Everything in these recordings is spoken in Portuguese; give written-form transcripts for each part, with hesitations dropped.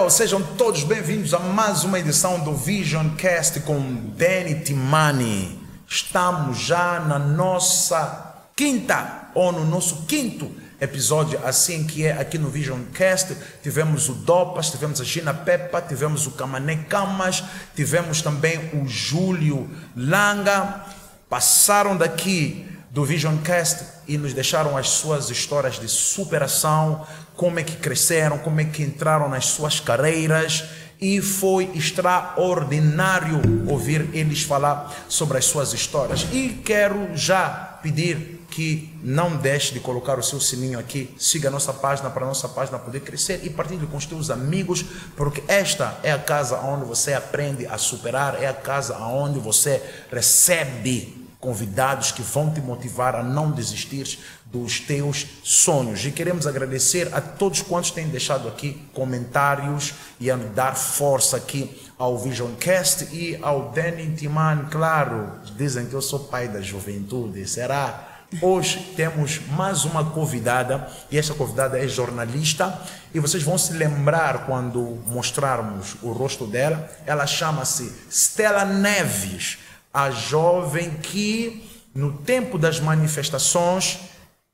Yo, sejam todos bem-vindos a mais uma edição do Visioncast com Danny Timani. Estamos já na nossa quinta, ou no nosso quinto episódio, assim que é aqui no Visioncast. Tivemos o Dopas, tivemos a Gina Peppa, tivemos o Camané Camas, tivemos também o Júlio Langa. Passaram daqui do Visioncast e nos deixaram as suas histórias de superação, como é que cresceram, como é que entraram nas suas carreiras, e foi extraordinário ouvir eles falar sobre as suas histórias. E quero já pedir que não deixe de colocar o seu sininho aqui, siga a nossa página para a nossa página poder crescer e partilhe com os teus amigos, porque esta é a casa onde você aprende a superar, é a casa onde você recebe convidados que vão te motivar a não desistir dos teus sonhos. E queremos agradecer a todos quantos têm deixado aqui comentários e a dar força aqui ao Visioncast e ao Danny Timani. Claro, dizem que eu sou pai da juventude, será? Hoje temos mais uma convidada, e esta convidada é jornalista, e vocês vão se lembrar quando mostrarmos o rosto dela. Ela chama-se Stella Neves, a jovem que, no tempo das manifestações,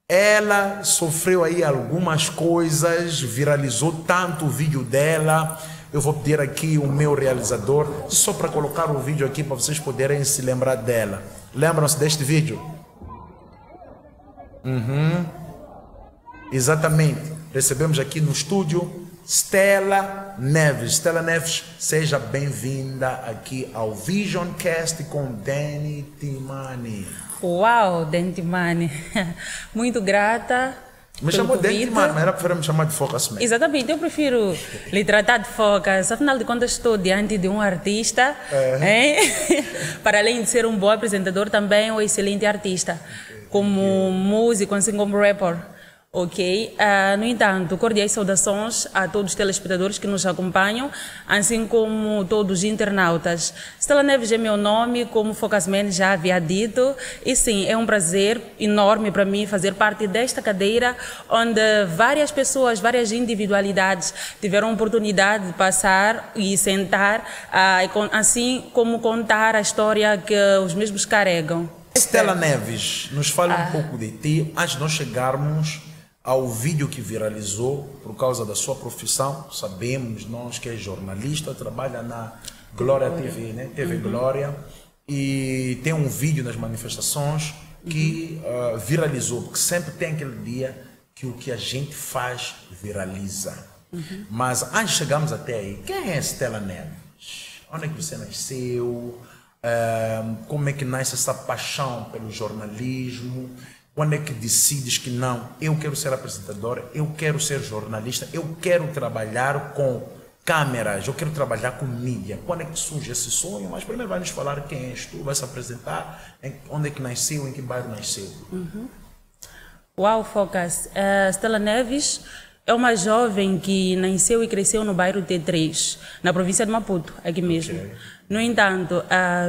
ela sofreu aí algumas coisas, viralizou tanto o vídeo dela. Eu vou pedir aqui o meu realizador, só para colocar o vídeo aqui, para vocês poderem se lembrar dela. Lembram-se deste vídeo? Exatamente. Recebemos aqui no estúdio Stella Neves. Stella Neves, seja bem-vinda aqui ao Visioncast com Danny Timani. Uau, Danny Timani. Muito grata. Me chamou Danny Timani, mas ela prefere me chamar de Focas mesmo. Exatamente, eu prefiro lhe tratar de Focas. Afinal de contas, estou diante de um artista. Para além de ser um bom apresentador, também um excelente artista. Como músico, assim como rapper. Ok, no entanto, cordiais saudações a todos os telespectadores que nos acompanham, assim como todos os internautas. Stella Neves é meu nome, como Focasman já havia dito, e sim, é um prazer enorme para mim fazer parte desta cadeira, onde várias pessoas, várias individualidades tiveram a oportunidade de passar e sentar, assim como contar a história que os mesmos carregam. Stella Neves, nos fale um pouco de ti, antes de nós chegarmos ao vídeo que viralizou por causa da sua profissão. Sabemos nós que é jornalista, trabalha na Glória TV, né? TV Glória, e tem um vídeo nas manifestações que viralizou, porque sempre tem aquele dia que o que a gente faz viraliza. Mas antes de chegarmos até aí, quem é Stella Neves? Onde é que você nasceu? Como é que nasce essa paixão pelo jornalismo? Quando é que decides que não, eu quero ser apresentadora, eu quero ser jornalista, eu quero trabalhar com câmeras, eu quero trabalhar com mídia? Quando é que surge esse sonho? Mas primeiro vai nos falar quem és tu, vai se apresentar, onde é que nasceu, em que bairro nasceu. Uau, Focas. Stella Neves é uma jovem que nasceu e cresceu no bairro T3, na província de Maputo, aqui mesmo. Okay. No entanto,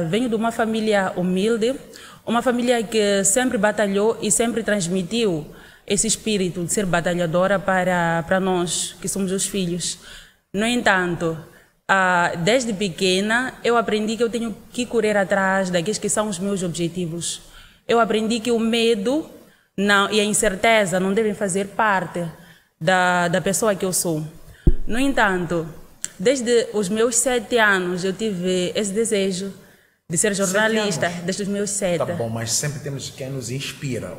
venho de uma família humilde, uma família que sempre batalhou e sempre transmitiu esse espírito de ser batalhadora para nós, que somos os filhos. No entanto, desde pequena, eu aprendi que eu tenho que correr atrás daqueles que são os meus objetivos. Eu aprendi que o medo e a incerteza não devem fazer parte da pessoa que eu sou. No entanto, desde os meus 7 anos, eu tive esse desejo de ser jornalista, desde os meus 7. Tá bom, mas sempre temos quem nos inspira.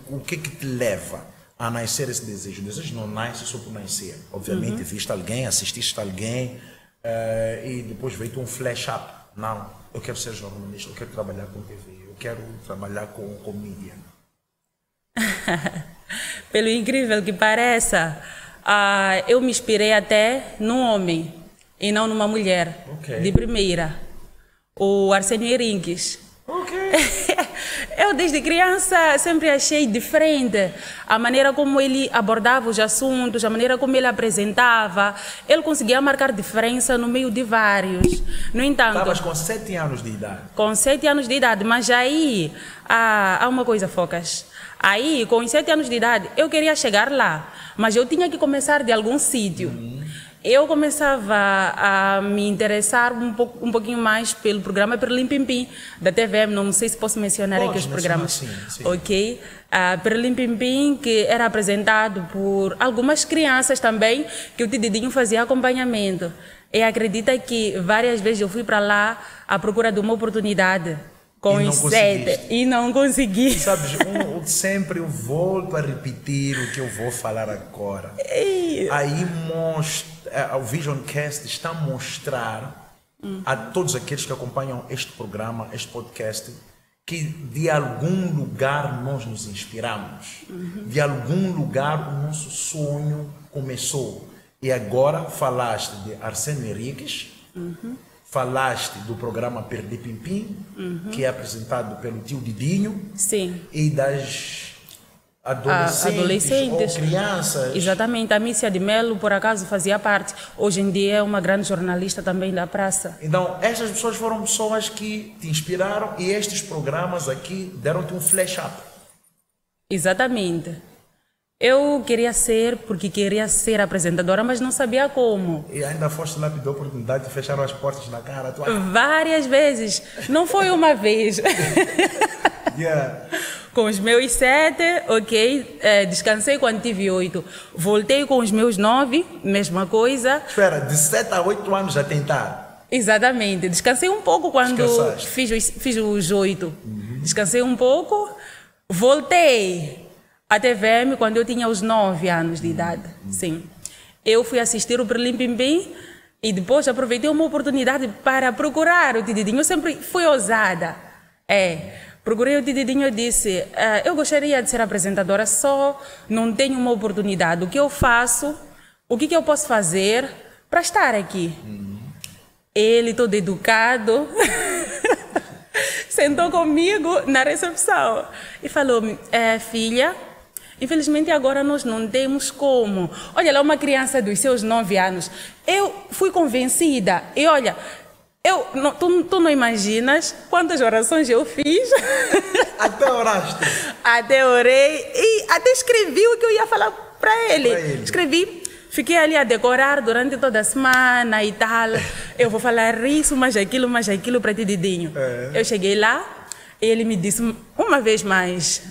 O que te leva a nascer esse desejo? O desejo não nasce só por nascer. Obviamente, viste alguém, assististe a alguém e depois veio um flash up. Não, eu quero ser jornalista, eu quero trabalhar com TV, eu quero trabalhar com mídia. Pelo incrível que pareça, eu me inspirei até num homem e não numa mulher, de primeira. O Arsenio Herinques. Eu desde criança sempre achei diferente a maneira como ele abordava os assuntos, a maneira como ele apresentava. Ele conseguia marcar diferença no meio de vários. No entanto... Estavas com 7 anos de idade. Com 7 anos de idade, mas aí há uma coisa, Focas. Aí, com os 7 anos de idade, eu queria chegar lá, mas eu tinha que começar de algum sítio. eu começava a me interessar um pouquinho mais pelo programa Perlim Pim Pim, da TVM, não sei se posso mencionar aqui os programas. Sim. Ok? Perlim Pim Pim, que era apresentado por algumas crianças também, que o Tididinho fazia acompanhamento. E acredita que várias vezes eu fui para lá à procura de uma oportunidade com os 7 e não consegui. Sabes, sempre eu volto a repetir o que eu vou falar agora. Aí mostra, o Visioncast está a mostrar a todos aqueles que acompanham este programa, este podcast, que de algum lugar nós nos inspiramos. De algum lugar o nosso sonho começou. E agora falaste de Arsênio Henriques, falaste do programa Perlim Pim Pim, que é apresentado pelo tio Didinho. Sim. E das adolescentes ou crianças. Exatamente. A Mícia de Melo, por acaso, fazia parte. Hoje em dia é uma grande jornalista também da praça. Então, estas pessoas foram pessoas que te inspiraram e estes programas aqui deram-te um flash-up. Exatamente. Eu queria ser apresentadora, mas não sabia como. E ainda foste lá, pediu a oportunidade de fechar as portas na cara. Várias vezes. Não foi uma vez. Com os meus 7, ok. Descansei quando tive 8. Voltei com os meus 9, mesma coisa. Espera, de 7 a 8 anos a tentar? Exatamente. Descansei um pouco quando fiz os 8. Descansei um pouco, voltei à TVM quando eu tinha os 9 anos de idade. Sim. Eu fui assistir o Perlim Pim Pim e depois aproveitei uma oportunidade para procurar o Tididinho. Eu sempre fui ousada. Procurei o Tididinho e disse, eu gostaria de ser apresentadora, só não tenho uma oportunidade. O que eu faço, o que eu posso fazer para estar aqui? Ele, todo educado, sentou comigo na recepção e falou, filha, infelizmente agora nós não temos como. Olha lá, uma criança dos seus 9 anos. Eu fui convencida. E olha, tu não imaginas quantas orações eu fiz. Até oraste? Até orei e até escrevi o que eu ia falar para ele. Escrevi, fiquei ali a decorar durante toda a semana e tal. Eu vou falar isso, mais aquilo para Tididinho. Eu cheguei lá e ele me disse uma vez mais,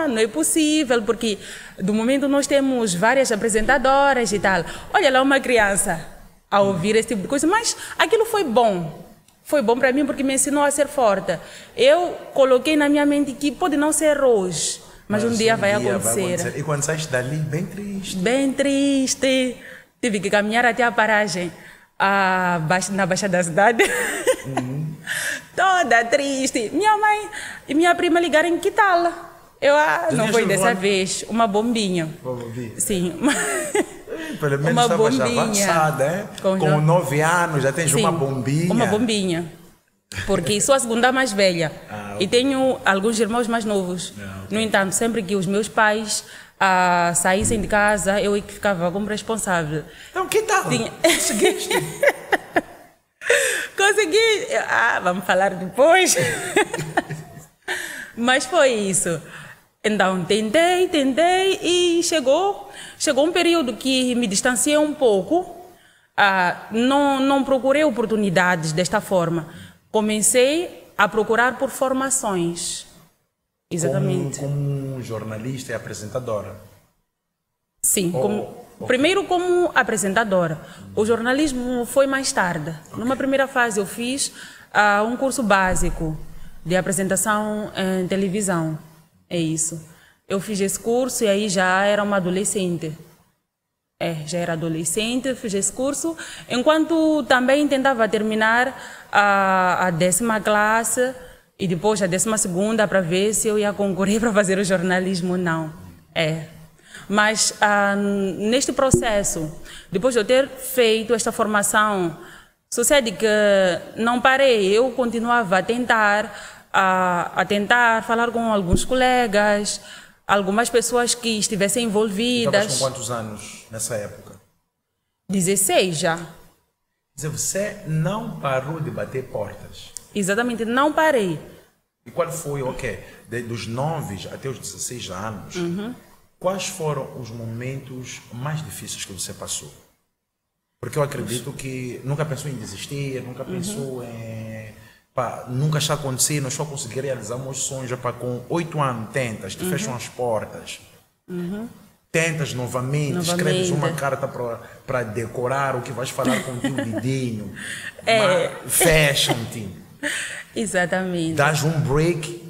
não é possível, porque do momento nós temos várias apresentadoras e tal. Olha lá, uma criança a ouvir esse tipo de coisa, mas aquilo foi bom. Foi bom para mim porque me ensinou a ser forte. Eu coloquei na minha mente que pode não ser hoje, mas um dia vai acontecer. E quando saíste dali, bem triste? Bem triste. Tive que caminhar até a paragem na Baixada da Cidade. Toda triste. Minha mãe e minha prima ligaram em que tal? Eu, não foi dessa vez. Uma bombinha. Sim. Pelo menos uma estava bombinha. Já avançada, hein? Com 9 anos já tens uma bombinha. Uma bombinha. Porque sou a segunda mais velha. E tenho alguns irmãos mais novos. No entanto, sempre que os meus pais saíssem de casa, eu que ficava como responsável. Então, que tal? Conseguiste? Consegui. Vamos falar depois. Mas foi isso. Então, tentei e chegou um período que me distanciei um pouco. Não procurei oportunidades desta forma. Comecei a procurar por formações. Exatamente. Como jornalista e apresentadora? Sim, primeiro como apresentadora. O jornalismo foi mais tarde. Numa primeira fase eu fiz um curso básico de apresentação em televisão. É isso. Eu fiz esse curso e aí já era uma adolescente. Já era adolescente, fiz esse curso, enquanto também tentava terminar a 10ª classe e depois a 12ª para ver se eu ia concorrer para fazer o jornalismo, não. Mas neste processo, depois de eu ter feito esta formação, sucede que não parei, eu continuava a tentar falar com alguns colegas, algumas pessoas que estivessem envolvidas. Estavas com quantos anos nessa época? 16 já. Quer dizer, você não parou de bater portas? Exatamente, não parei. E qual foi, dos 9 até os 16 anos, quais foram os momentos mais difíceis que você passou? Porque eu acredito que nunca pensou em desistir, nunca pensou em... Pá, nunca está acontecendo, nós só conseguir realizar meus sonhos. Pá, com 8 anos tentas, te fecham as portas. Tentas novamente, escreves uma carta para decorar o que vais falar com o teu vidinho. Fecham-te. Exatamente. Dás um break.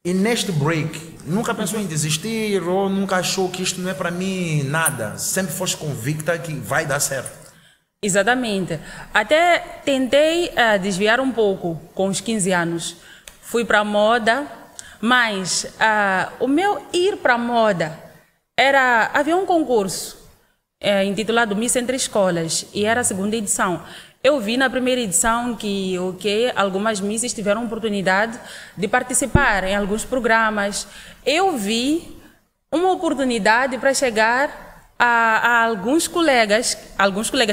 E neste break, nunca pensou em desistir ou nunca achou que isto não é para mim, nada. Sempre foste convicta que vai dar certo. Exatamente. Até tentei desviar um pouco com os 15 anos. Fui para a moda, mas o meu ir para a moda havia um concurso intitulado Miss Entre Escolas e era a segunda edição. Eu vi na primeira edição que algumas misses tiveram oportunidade de participar em alguns programas. Eu vi uma oportunidade para chegar a alguns colegas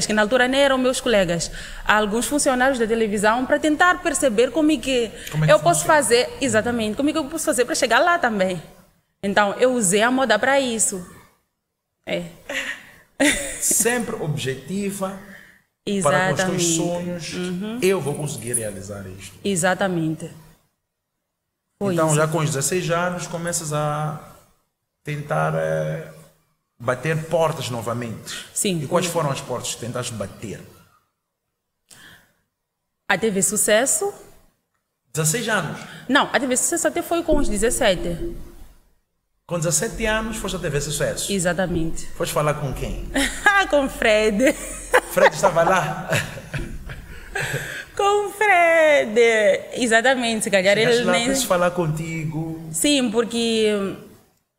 que na altura nem eram meus colegas, a alguns funcionários da televisão para tentar perceber como é que eu posso fazer, exatamente, como é que eu posso fazer para chegar lá também. Então, eu usei a moda para isso. Sempre objetiva. Exatamente. Para com os teus sonhos, eu vou conseguir realizar isto. Exatamente. Então, isso. já com os 16 anos, começas a tentar bater portas novamente. Sim. E quais foram as portas que tentaste bater? A TV Sucesso. 16 anos? Não, a TV Sucesso até foi com os 17. Com 17 anos, foste à TV Sucesso? Exatamente. Foste falar com quem? Com o Fred. Fred estava lá? Com o Fred. Exatamente, se calhar Chegaste ele lá, nem... quis falar contigo. Sim, porque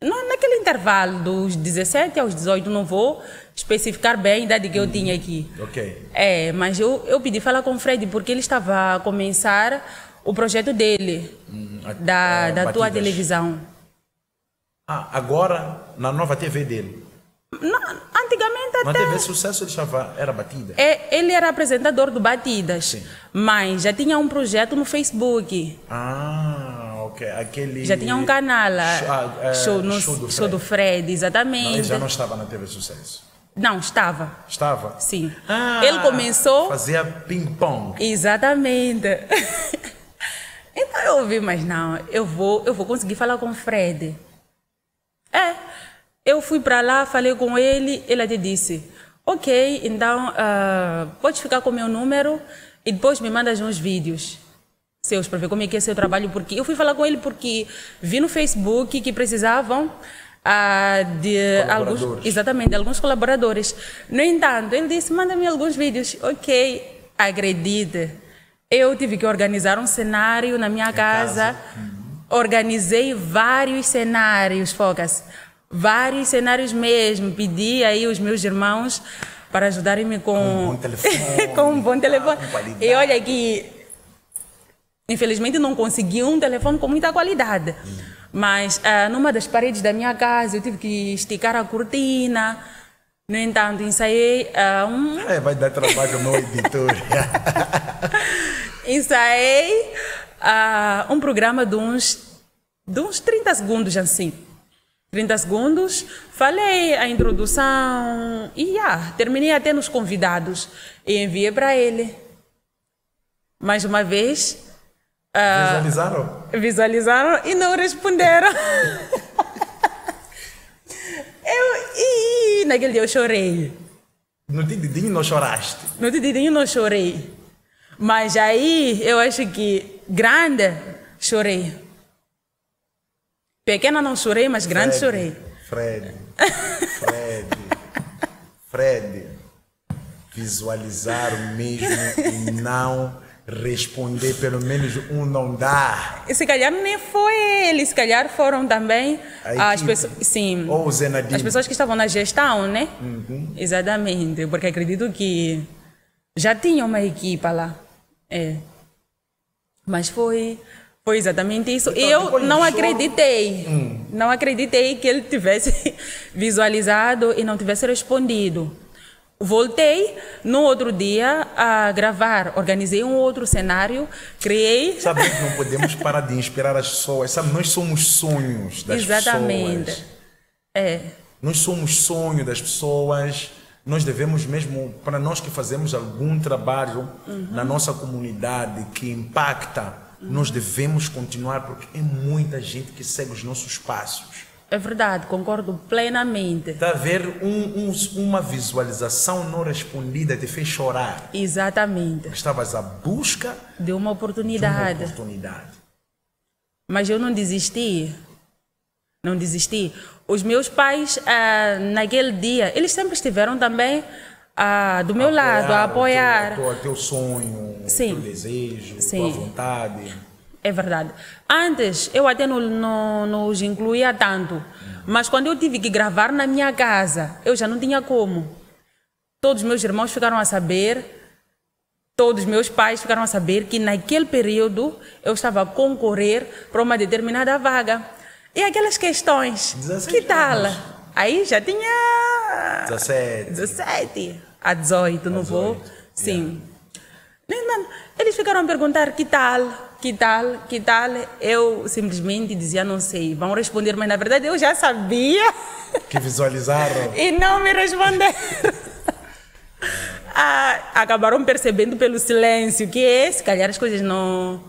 naquele intervalo dos 17 aos 18, não vou especificar bem a idade que eu tinha aqui. Ok. Mas eu pedi falar com o Fred porque ele estava a começar o projeto dele, da tua televisão. Agora, na nova TV dele? Antigamente até... Na TV Sucesso ele era Batida? Ele era apresentador do Batidas, sim, mas já tinha um projeto no Facebook. Ok. Aquele... Já tinha um canal, show do Fred, exatamente. Não, ele já não estava na TV Sucesso? Não, estava. Estava? Sim. Ele começou... Fazia ping-pong. Exatamente. Então eu ouvi, mas não, eu vou conseguir falar com o Fred. Eu fui para lá, falei com ele, ele até disse, ok, então pode ficar com o meu número e depois me mandas uns vídeos seus para ver como é que é seu trabalho, porque eu fui falar com ele porque vi no Facebook que precisavam de alguns colaboradores. No entanto, ele disse, manda-me alguns vídeos. Ok, acredita, eu tive que organizar um cenário na minha casa. Organizei vários cenários, Focas. Vários cenários mesmo. Pedi aí os meus irmãos para ajudarem-me com um bom telefone. Com um bom telefone. E olha que, infelizmente, não consegui um telefone com muita qualidade. Mas numa das paredes da minha casa eu tive que esticar a cortina. No entanto, ensaiei vai dar trabalho ao meu editor. Ensaiei um programa de uns 30 segundos assim. 30 segundos, falei a introdução e terminei até nos convidados e enviei para ele. Mais uma vez... Visualizaram e não responderam. Naquele dia eu chorei. No Tididinho não choraste? No Tididinho não chorei. Mas aí eu acho que grande chorei. Pequena não chorei, mas grande chorei. Fred, visualizar mesmo e não responder, pelo menos um não dá. E se calhar nem foi ele, se calhar foram também as pessoas, sim, ou o Zenadinho. As pessoas que estavam na gestão, né? Exatamente, porque acredito que já tinha uma equipa lá. Mas foi exatamente isso. Então, e eu não acreditei. Não acreditei que ele tivesse visualizado e não tivesse respondido. Voltei no outro dia a gravar. Organizei um outro cenário, criei... Sabe que não podemos parar de inspirar as pessoas. Sabe, nós somos sonhos das pessoas. Exatamente. Nós somos sonho das pessoas. nós devemos mesmo, para nós que fazemos algum trabalho na nossa comunidade que impacta, nós devemos continuar, porque é muita gente que segue os nossos passos. É verdade, concordo plenamente. Está a ver uma visualização não respondida te fez chorar. Exatamente. Estavas à busca de uma oportunidade. Mas eu não desisti. Não desisti. Os meus pais, naquele dia, eles sempre estiveram também do meu lado, a apoiar. O teu sonho, o teu desejo, a tua vontade. É verdade. Antes, eu até não os incluía tanto. Mas quando eu tive que gravar na minha casa, eu já não tinha como. Todos os meus irmãos ficaram a saber, todos os meus pais ficaram a saber que naquele período eu estava a concorrer para uma determinada vaga. E aquelas questões, que tal? Aí já tinha 17 a 18, não vou? Sim. Eles ficaram a perguntar que tal. Eu simplesmente dizia não sei. Vão responder, mas na verdade eu já sabia. Que visualizaram. E não me responderam. Acabaram percebendo pelo silêncio que se calhar as coisas não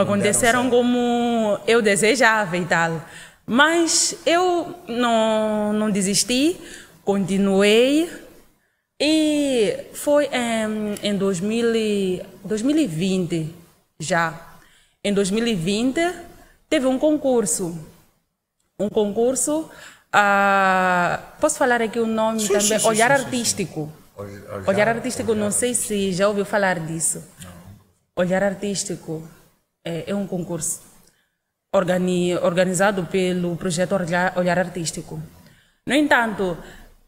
aconteceram como eu desejava e tal. Mas eu não desisti, continuei. E foi em 2020 já. Em 2020 teve um concurso. Posso falar aqui o nome também? Olhar Artístico. Olhar Artístico, não sei se já ouviu falar disso. Não. Olhar Artístico é um concurso organizado pelo projeto Olhar Artístico. No entanto,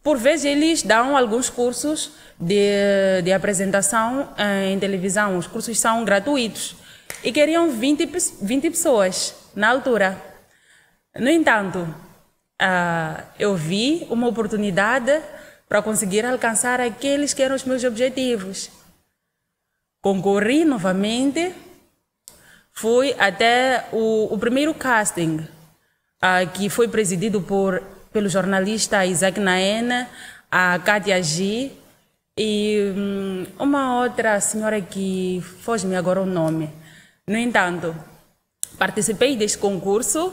por vezes eles dão alguns cursos de apresentação em televisão. Os cursos são gratuitos. E queriam 20 pessoas na altura. No entanto, eu vi uma oportunidade para conseguir alcançar aqueles que eram os meus objetivos. Concorri novamente, fui até o primeiro casting, que foi presidido pelo jornalista Isaac Naena, a Kátia G e uma outra senhora que foge-me agora o nome. No entanto, participei deste concurso,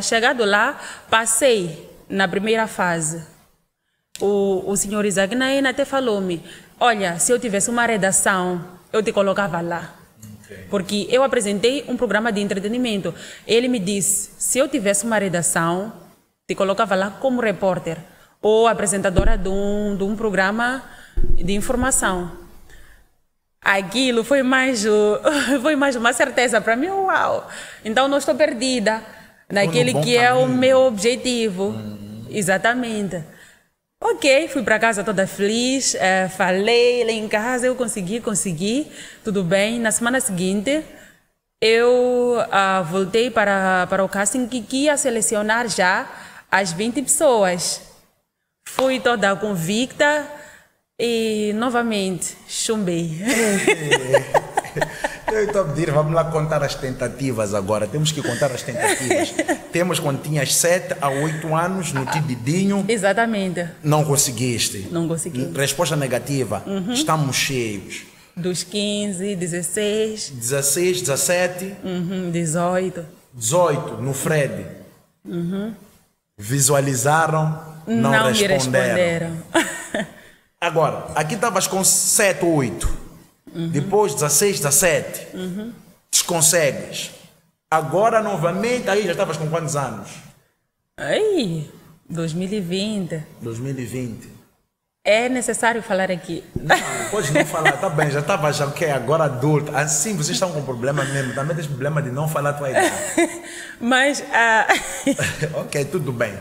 chegado lá, passei na primeira fase. O senhor Isaac Naena até falou-me, olha, se eu tivesse uma redação, eu te colocava lá. Porque eu apresentei um programa de entretenimento. Ele me disse, se eu tivesse uma redação, te colocava lá como repórter ou apresentadora de um programa de informação. Aquilo foi mais uma certeza para mim, uau! Então não estou perdida naquele que é o meu objetivo. Exatamente. Ok, fui para casa toda feliz, falei lá em casa, eu consegui, tudo bem. Na semana seguinte, eu voltei para o casting que ia selecionar já as 20 pessoas. Fui toda convicta e, novamente, chumbei. Eu estou a pedir, vamos lá contar as tentativas agora. Temos que contar as tentativas. Temos quando tinhas 7 a 8 anos no Tibidinho. Exatamente. Não conseguiste. Não consegui. Resposta negativa. Estamos cheios. Dos 15, 16. 16, 17. 18. 18, no Fred. Visualizaram, não responderam. Agora, aqui estavas com 7 ou 8. Depois 16, 17. Desconsegues. Agora novamente, aí já estavas com quantos anos? Aí, 2020. 2020. É necessário falar aqui. Não, pode não falar, tá bem, já estava já agora adulto. Assim, vocês estão com problema mesmo, também tem problema de não falar a tua idade. Mas... Ok, tudo bem.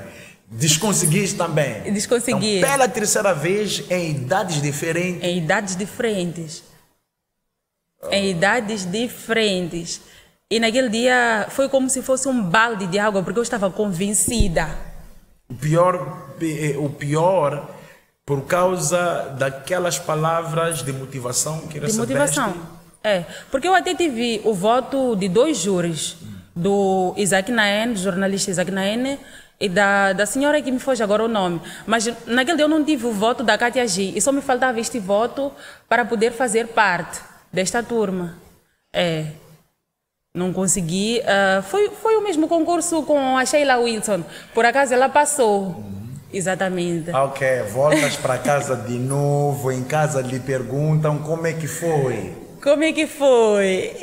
Desconseguiste também? Desconsegui. Então, pela terceira vez, em idades diferentes? Em idades diferentes. Em idades diferentes. E naquele dia foi como se fosse um balde de água, porque eu estava convencida. O pior por causa daquelas palavras de motivação que recebeste? De motivação, porque eu até tive o voto de 2 júris, do Isaac Naena, do jornalista Isaac Naena, e da senhora que me foge agora o nome. Mas naquele dia eu não tive o voto da Cátia G e só me faltava este voto para poder fazer parte desta turma. Não consegui. Foi o mesmo concurso com a Sheila Wilson. Por acaso ela passou. Exatamente. Ok, voltas para casa de novo, em casa lhe perguntam como é que foi. Como é que foi?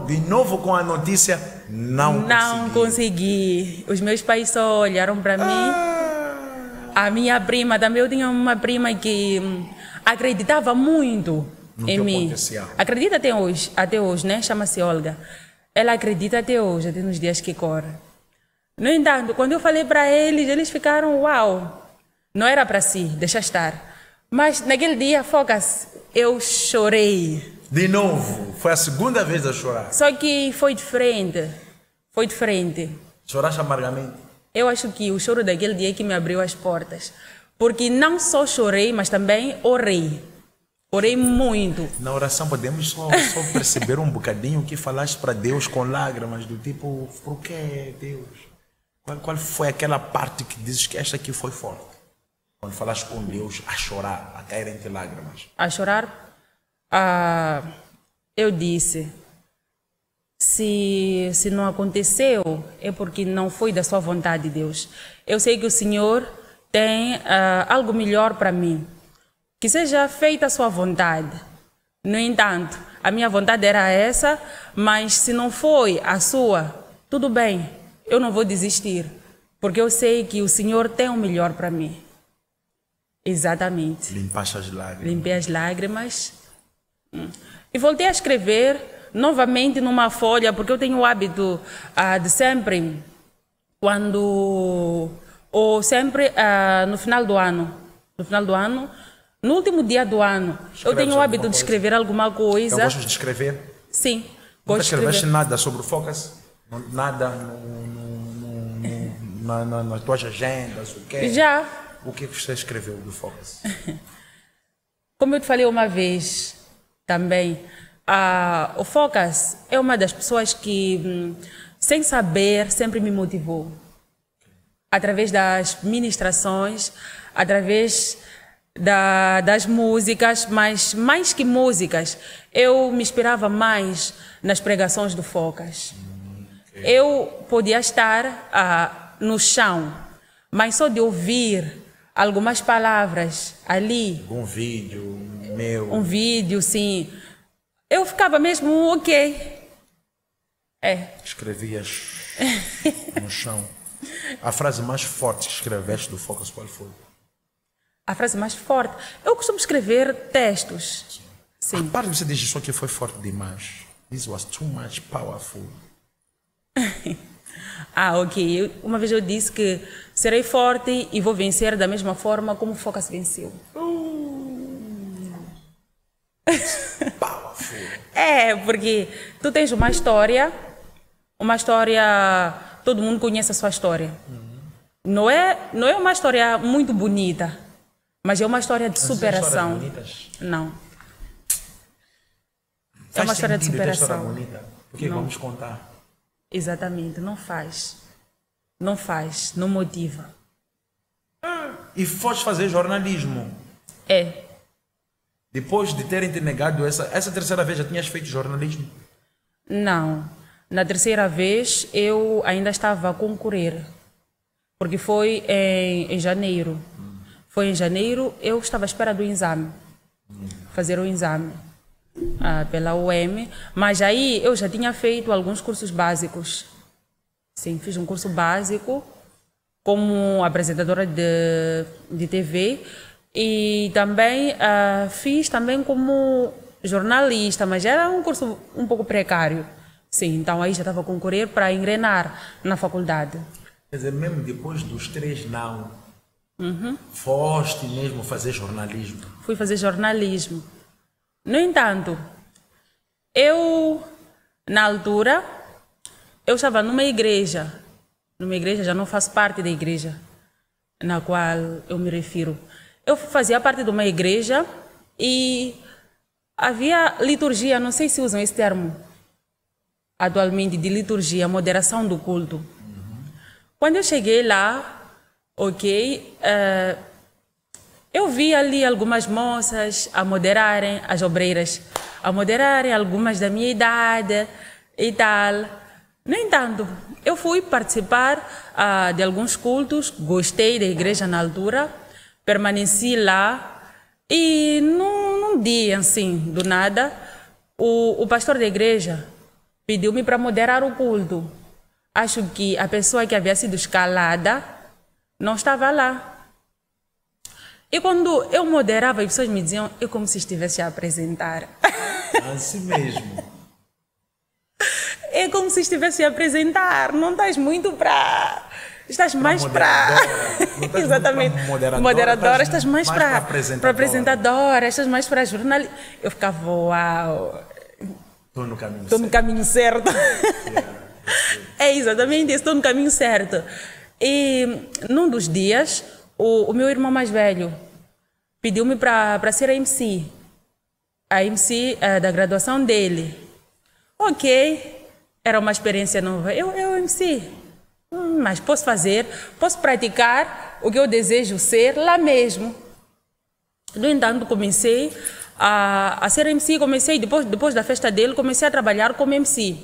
De novo com a notícia, não consegui. Os meus pais só olharam para mim. A minha prima, também eu tinha uma prima que acreditava muito em mim. Potencial. Acredita até hoje, né? Chama-se Olga. Ela acredita até hoje, até nos dias que correm. No entanto, quando eu falei para eles, eles ficaram, uau, não era para si, deixa estar. Mas naquele dia, Focas, eu chorei. De novo, foi a segunda vez a chorar. Só que foi diferente. Foi diferente. Choraste amargamente? Eu acho que o choro daquele dia é que me abriu as portas. Porque não só chorei, mas também orei. Orei muito. Na oração podemos só perceber um bocadinho o que falaste para Deus com lágrimas, do tipo, por que Deus? Qual foi aquela parte que dizes que esta aqui foi forte? Quando falaste com Deus a chorar, a cair entre lágrimas. A chorar? Eu disse, se não aconteceu, é porque não foi da sua vontade, Deus. Eu sei que o Senhor tem algo melhor para mim. Que seja feita a sua vontade. No entanto, a minha vontade era essa, mas se não foi a sua, tudo bem, eu não vou desistir, porque eu sei que o Senhor tem o melhor para mim. Exatamente. Limpaste as lágrimas. Limpei as lágrimas. E voltei a escrever novamente numa folha, porque eu tenho o hábito de sempre, no final do ano, no último dia do ano, eu tenho o hábito de escrever alguma coisa. Eu gosto de escrever? Sim, Não gosto de escrever. escreveste nada sobre o Focas? Nada nas tuas agendas? O quê? Já. O que você escreveu do Focas? Como eu te falei uma vez também, o Focas é uma das pessoas que, sem saber, sempre me motivou. Através das ministrações, através das músicas, mas mais que músicas, eu me inspirava mais nas pregações do Focas. Eu podia estar no chão, mas só de ouvir algumas palavras ali. Um vídeo meu. Um vídeo, sim. Eu ficava mesmo ok. Escrevias no chão. A frase mais forte que escreveste do Focas, qual foi? A frase mais forte. Eu costumo escrever textos. Sim. A parte que você diz isso aqui foi forte demais. This was too much powerful. Ok. Uma vez eu disse que serei forte e vou vencer da mesma forma como o Focas venceu. Powerful. Porque tu tens uma história, todo mundo conhece a sua história. Não é uma história muito bonita, mas é uma história de superação. Não. É uma história de superação. Bonita? Porque vamos contar. Exatamente, não faz. Não faz, não motiva. E foste fazer jornalismo. Depois de terem te negado essa terceira vez, já tinhas feito jornalismo? Não. Na terceira vez, eu ainda estava a concorrer. Porque foi em janeiro. Foi em janeiro, eu estava à espera do exame. Fazer o exame pela UEM. Mas aí eu já tinha feito alguns cursos básicos. Sim, fiz um curso básico como apresentadora de TV e também fiz também como jornalista, mas era um curso um pouco precário. Sim, então aí já estava a concorrer para engrenar na faculdade. Quer dizer, mesmo depois dos 3 não, foste mesmo fazer jornalismo? Fui fazer jornalismo. No entanto, eu, na altura, eu estava numa igreja, já não faço parte da igreja na qual eu me refiro. Eu fazia parte de uma igreja e havia liturgia, não sei se usam esse termo atualmente, de liturgia, moderação do culto. Quando eu cheguei lá, ok, eu vi ali algumas moças a moderarem, as obreiras, a moderarem, algumas da minha idade e tal. No entanto, eu fui participar de alguns cultos, gostei da igreja na altura, permaneci lá e num dia assim, do nada, o pastor da igreja pediu-me para moderar o culto. Acho que a pessoa que havia sido escalada não estava lá. E quando eu moderava, as pessoas me diziam, é como se estivesse a apresentar. Assim mesmo. É como se estivesse a apresentar. Não estás muito para... Estás mais para... Exatamente. Moderadora, estás mais para apresentadora, estás mais para jornalista. Eu ficava, uau. Estou no caminho certo. Estou no caminho certo. É exatamente isso, estou no caminho certo. E num dos dias, o meu irmão mais velho pediu-me para ser a MC. A MC da graduação dele. Ok, era uma experiência nova. Eu MC, mas posso fazer, posso praticar o que eu desejo ser lá mesmo. No entanto, comecei a ser MC, depois da festa dele, comecei a trabalhar como MC.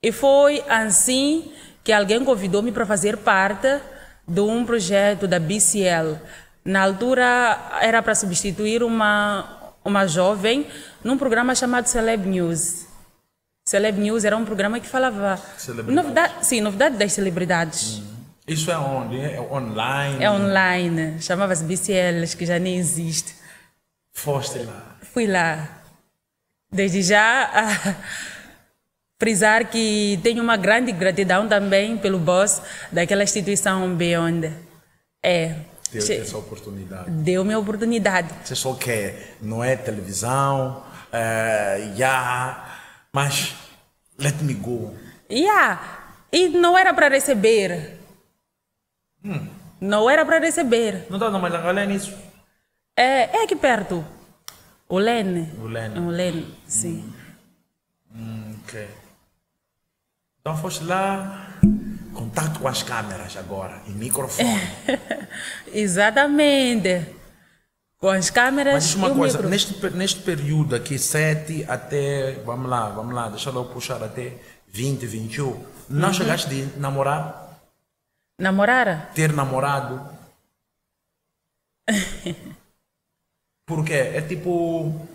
E foi assim que alguém convidou-me para fazer parte de um projeto da BCL. Na altura era para substituir uma jovem num programa chamado Celeb News. Celeb News era um programa que falava novidade das celebridades. Isso é onde? É online? É online. Chamava-se BCL, que já nem existe. Foste lá? Fui lá. Desde já, frisar que tenho uma grande gratidão também pelo boss daquela instituição Beyond. Deu-te essa oportunidade. Deu-me a oportunidade. Você só quer, não é televisão, mas let me go. E não era para receber. Não era para receber. Não está no Malangalé nisso? É aqui perto. O Lene. O Lene, sim. Ok. Então foste lá, contato com as câmeras agora, e microfone. Exatamente. Com as câmeras. Mas uma coisa, neste período aqui, 7 até, vamos lá, deixa eu puxar até 20, 21, não chegaste de namorar? Namorar? Ter namorado? Porque é tipo,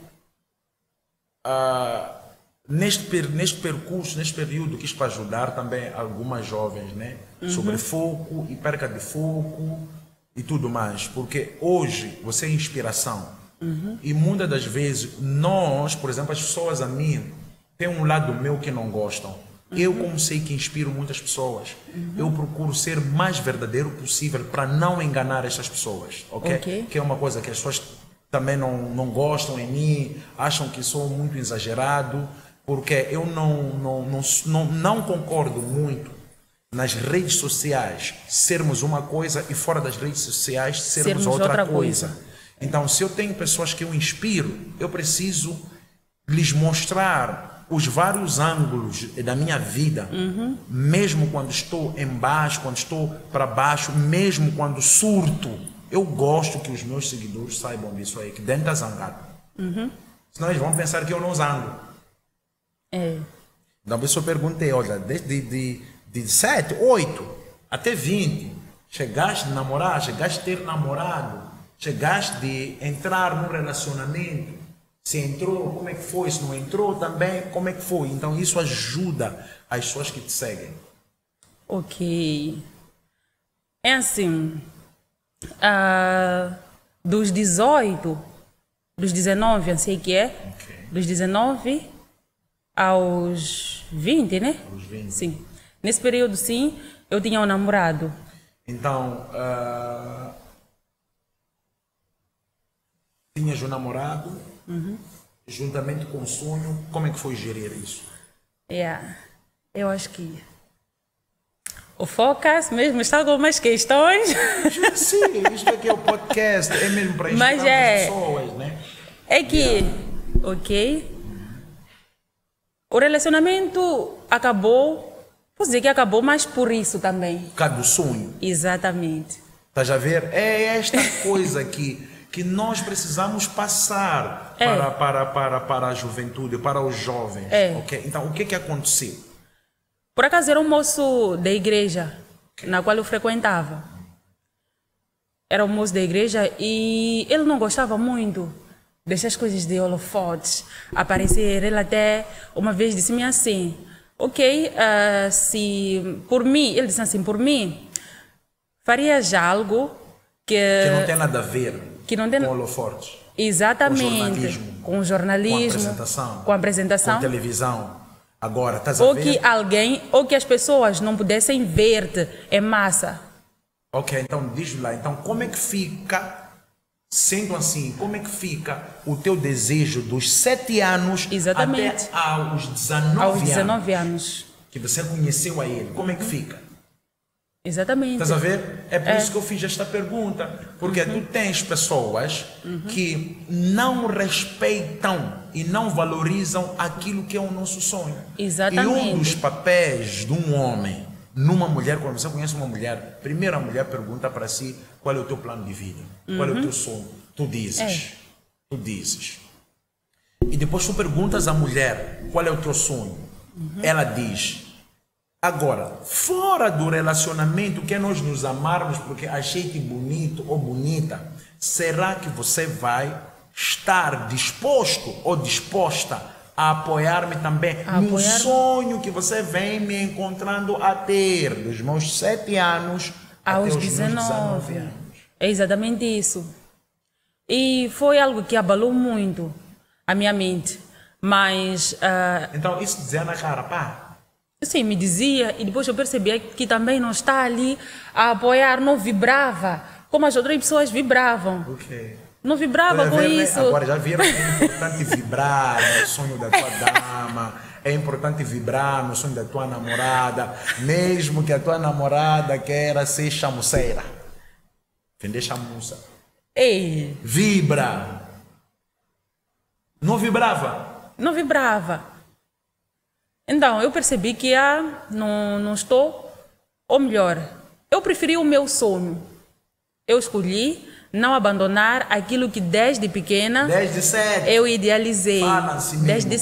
neste percurso, neste período, quis para ajudar também algumas jovens, né? Sobre foco e perca de foco e tudo mais. Porque hoje você é inspiração. E muitas das vezes nós, por exemplo, as pessoas a mim, tem um lado meu que não gostam. Eu, como sei que inspiro muitas pessoas, eu procuro ser o mais verdadeiro possível para não enganar essas pessoas, ok? Que é uma coisa que as pessoas também não gostam em mim, acham que sou muito exagerado, porque eu não concordo muito nas redes sociais sermos uma coisa e fora das redes sociais sermos outra coisa. Então, se eu tenho pessoas que eu inspiro, eu preciso lhes mostrar os vários ângulos da minha vida, mesmo quando estou em baixo, quando estou para baixo, mesmo quando surto. Eu gosto que os meus seguidores saibam disso aí, que dentro está zangado. Senão eles vão pensar que eu não zango. Então, por isso eu perguntei, olha, de 7, 8 até 20, chegaste a namorar, chegaste a ter namorado, chegaste de entrar num relacionamento, se entrou, como é que foi, se não entrou também, como é que foi. Então isso ajuda as pessoas que te seguem. Ok. É assim, dos 18, dos 19, assim que é, dos 19 aos 20, né? Aos 20. Sim. Nesse período, sim, eu tinha um namorado. Então, tinhas um namorado, juntamente com o sonho, como é que foi gerir isso? Eu acho que o Focus mesmo está com algumas questões. Sim, isto aqui é o podcast, é mesmo para inspirar as pessoas, né? É que, ok, o relacionamento acabou Posso dizer que acabou, mas por isso também. Por causa do sonho. Exatamente. Estás a ver? É esta coisa que nós precisamos passar para a juventude, para os jovens. Okay? Então, o que aconteceu? Por acaso era um moço da igreja na qual eu frequentava. Era um moço da igreja e ele não gostava muito dessas coisas de holofotes aparecer. Ele até uma vez disse-me assim, ok, se por mim, ele disse assim, por mim, farias algo que não tem nada a ver com holofotes. Exatamente. Com o jornalismo, com a apresentação, com televisão. Agora, estás a ver? Ou que as pessoas não pudessem ver-te em massa. Ok, então diz lá, então como é que fica, sendo assim, como é que fica o teu desejo dos 7 anos Exatamente. até aos 19 anos que você conheceu a ele, como é que fica? Exatamente. Estás a ver? É por isso que eu fiz esta pergunta, porque tu tens pessoas que não respeitam e não valorizam aquilo que é o nosso sonho. Exatamente. E um dos papéis de um homem numa mulher, quando você conhece uma mulher, primeiro a mulher pergunta para si qual é o teu plano de vida, qual é o teu sonho. Tu dizes. E depois tu perguntas à mulher qual é o teu sonho. Ela diz. Agora, fora do relacionamento, que é nós nos amarmos porque achei-te bonito ou bonita, será que você vai estar disposto ou disposta a apoiar-me também no sonho que você vem me encontrando a ter, dos meus 7 anos aos até os 19 anos? É exatamente isso. E foi algo que abalou muito a minha mente. Mas... então, isso dizia na cara, pá. Sim, me dizia, e depois eu percebia que também não está ali a apoiar, não vibrava, como as outras pessoas vibravam. Okay. Não vibrava com isso. Agora já viram que é importante vibrar no sonho da tua dama, é importante vibrar no sonho da tua namorada, mesmo que a tua namorada queira ser chamuceira. Vender chamuça. Ei! Vibra! Não vibrava? Não vibrava. Então, eu percebi que não estou, ou melhor, eu preferi o meu sonho. Eu escolhi não abandonar aquilo que desde pequena eu idealizei. Desde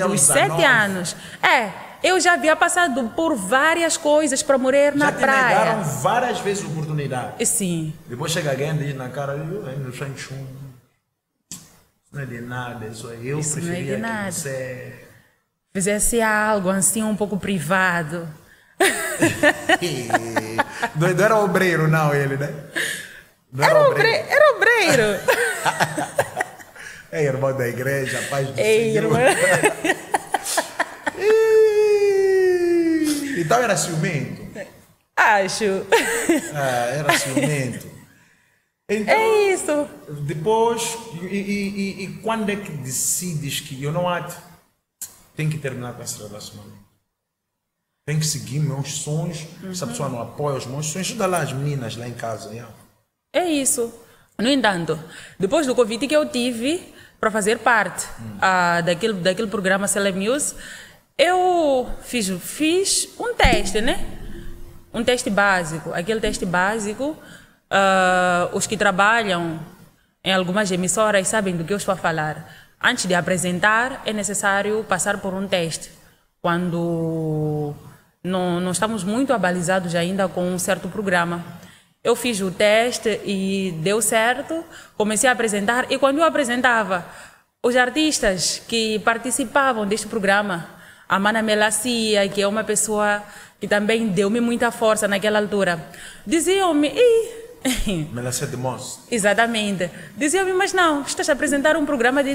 os 7 anos. Eu já havia passado por várias coisas para morrer na praia. Já te negaram várias vezes a oportunidade. Sim. Depois chega alguém e diz na cara, não sou enxumo. Não é de nada, isso aí. Eu preferia que você... fizesse algo assim um pouco privado. Não era obreiro não ele, né? Não era obreiro. É irmão da igreja, paz do Senhor. Irmã. Então era ciumento? Acho. Era ciumento. Então, é isso. Depois, e quando é que decides que eu não acho? Tem que terminar com esse relacionamento. Tem que seguir meus sonhos. Se a pessoa não apoia os meus sonhos, ajuda lá as meninas lá em casa. Yeah. É isso. No entanto, depois do convite que eu tive para fazer parte daquele programa Celeb News, eu fiz um teste, né? Um teste básico. Aquele teste básico, os que trabalham em algumas emissoras sabem do que eu estou a falar. Antes de apresentar, é necessário passar por um teste. Quando não estamos muito abalizados ainda com um certo programa. Eu fiz o teste e deu certo, comecei a apresentar. E quando eu apresentava, os artistas que participavam deste programa, a Mana Melacia, que é uma pessoa que também deu-me muita força naquela altura, diziam-me... Melancia de Moço. Exatamente. Dizia-me, mas não, estás a apresentar um programa de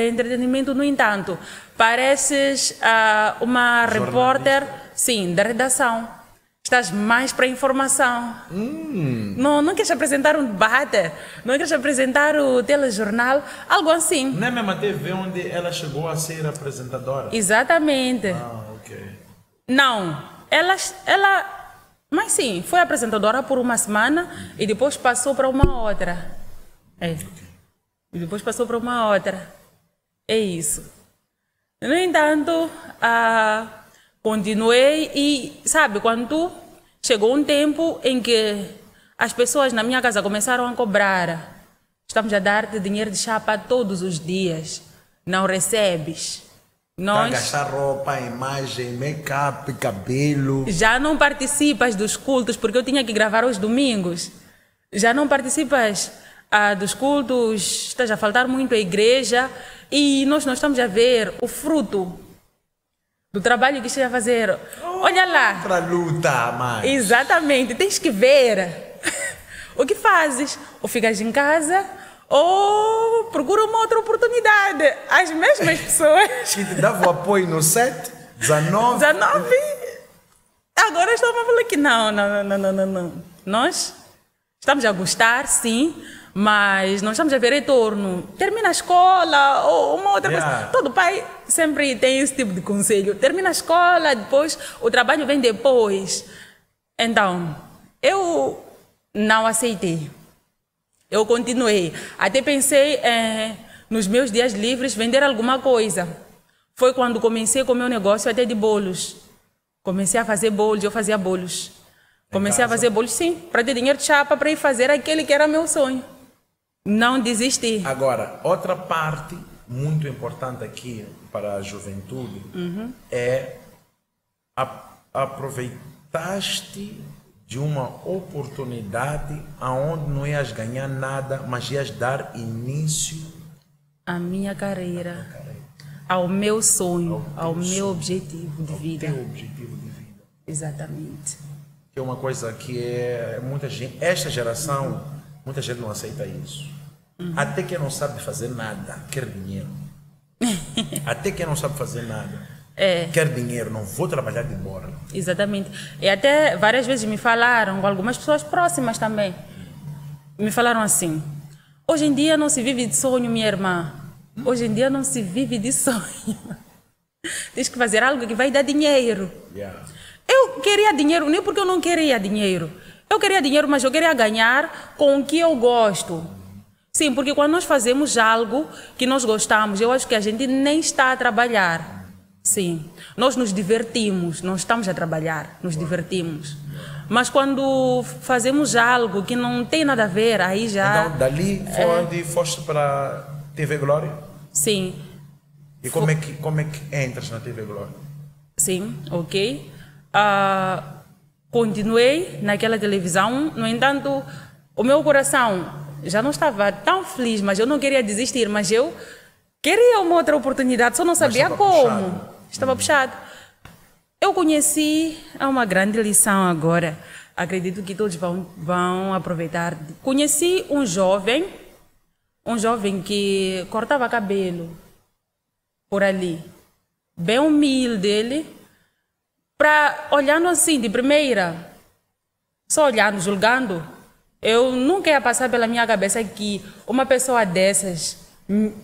entretenimento, no entanto, pareces uma repórter, sim, da redação. Estás mais para informação. Não queres apresentar um debate, não queres apresentar o telejornal, algo assim. Não é mesmo a TV onde ela chegou a ser apresentadora? Exatamente. Ok. Não, mas sim, foi apresentadora por uma semana e depois passou para uma outra. E depois passou para uma outra. É isso. No entanto, Continuei e, sabe, quando chegou um tempo em que as pessoas na minha casa começaram a cobrar. Estamos a dar-te dinheiro de chapa todos os dias. Não recebes. Para gastar roupa, imagem, make-up, cabelo. Já não participas dos cultos, porque eu tinha que gravar aos domingos. Já não participas dos cultos, estás a faltar muito à igreja e nós não estamos a ver o fruto do trabalho que estás a fazer. Olha lá. Para luta, mãe. Exatamente, tens que ver o que fazes. Ou ficas em casa ou procura uma outra oportunidade. As mesmas pessoas. Que te dava o apoio no 7, 19. 19. Agora estão a falar que não. Nós estamos a gostar, sim, mas não estamos a ver retorno. Termina a escola ou uma outra coisa. Todo pai sempre tem esse tipo de conselho. Termina a escola, depois o trabalho vem depois. Então, eu não aceitei. Eu continuei. Até pensei nos meus dias livres vender alguma coisa. Foi quando comecei com o meu negócio até de bolos. Comecei a fazer bolos, eu fazia bolos. Comecei a fazer bolos, sim, para ter dinheiro de chapa, para ir fazer aquele que era meu sonho. Não desisti. Agora, outra parte muito importante aqui para a juventude é aproveitaste de uma oportunidade aonde não ias ganhar nada, mas ias dar início à minha carreira, ao meu sonho, ao meu objetivo de vida. Teu objetivo de vida. Exatamente. Que é uma coisa que é muita gente, esta geração, muita gente não aceita isso. Até quem não sabe fazer nada quer dinheiro. Até quem não sabe fazer nada quer dinheiro, não vou trabalhar de borla. Exatamente. E até várias vezes me falaram, com algumas pessoas próximas também, me falaram assim: hoje em dia não se vive de sonho, minha irmã. Hoje em dia não se vive de sonho. Tens que fazer algo que vai dar dinheiro. Eu queria dinheiro, nem porque eu não queria dinheiro. Eu queria dinheiro, mas eu queria ganhar com o que eu gosto. Sim, porque quando nós fazemos algo que nós gostamos, eu acho que a gente nem está a trabalhar. Sim, nós nos divertimos, não estamos a trabalhar, nos divertimos. Mas quando fazemos algo que não tem nada a ver, aí já... Então, dali foi onde foste para a TV Glória? Sim. E como é que entras na TV Glória? Sim, ok. Continuei naquela televisão, no entanto, o meu coração já não estava tão feliz, mas eu não queria desistir, mas eu queria uma outra oportunidade, só não sabia como. Puxado. Estava puxado. Eu conheci, é uma grande lição agora, acredito que todos vão aproveitar. Conheci um jovem que cortava cabelo por ali, bem humilde ele, olhando assim de primeira, só olhando, julgando, eu nunca ia passar pela minha cabeça que uma pessoa dessas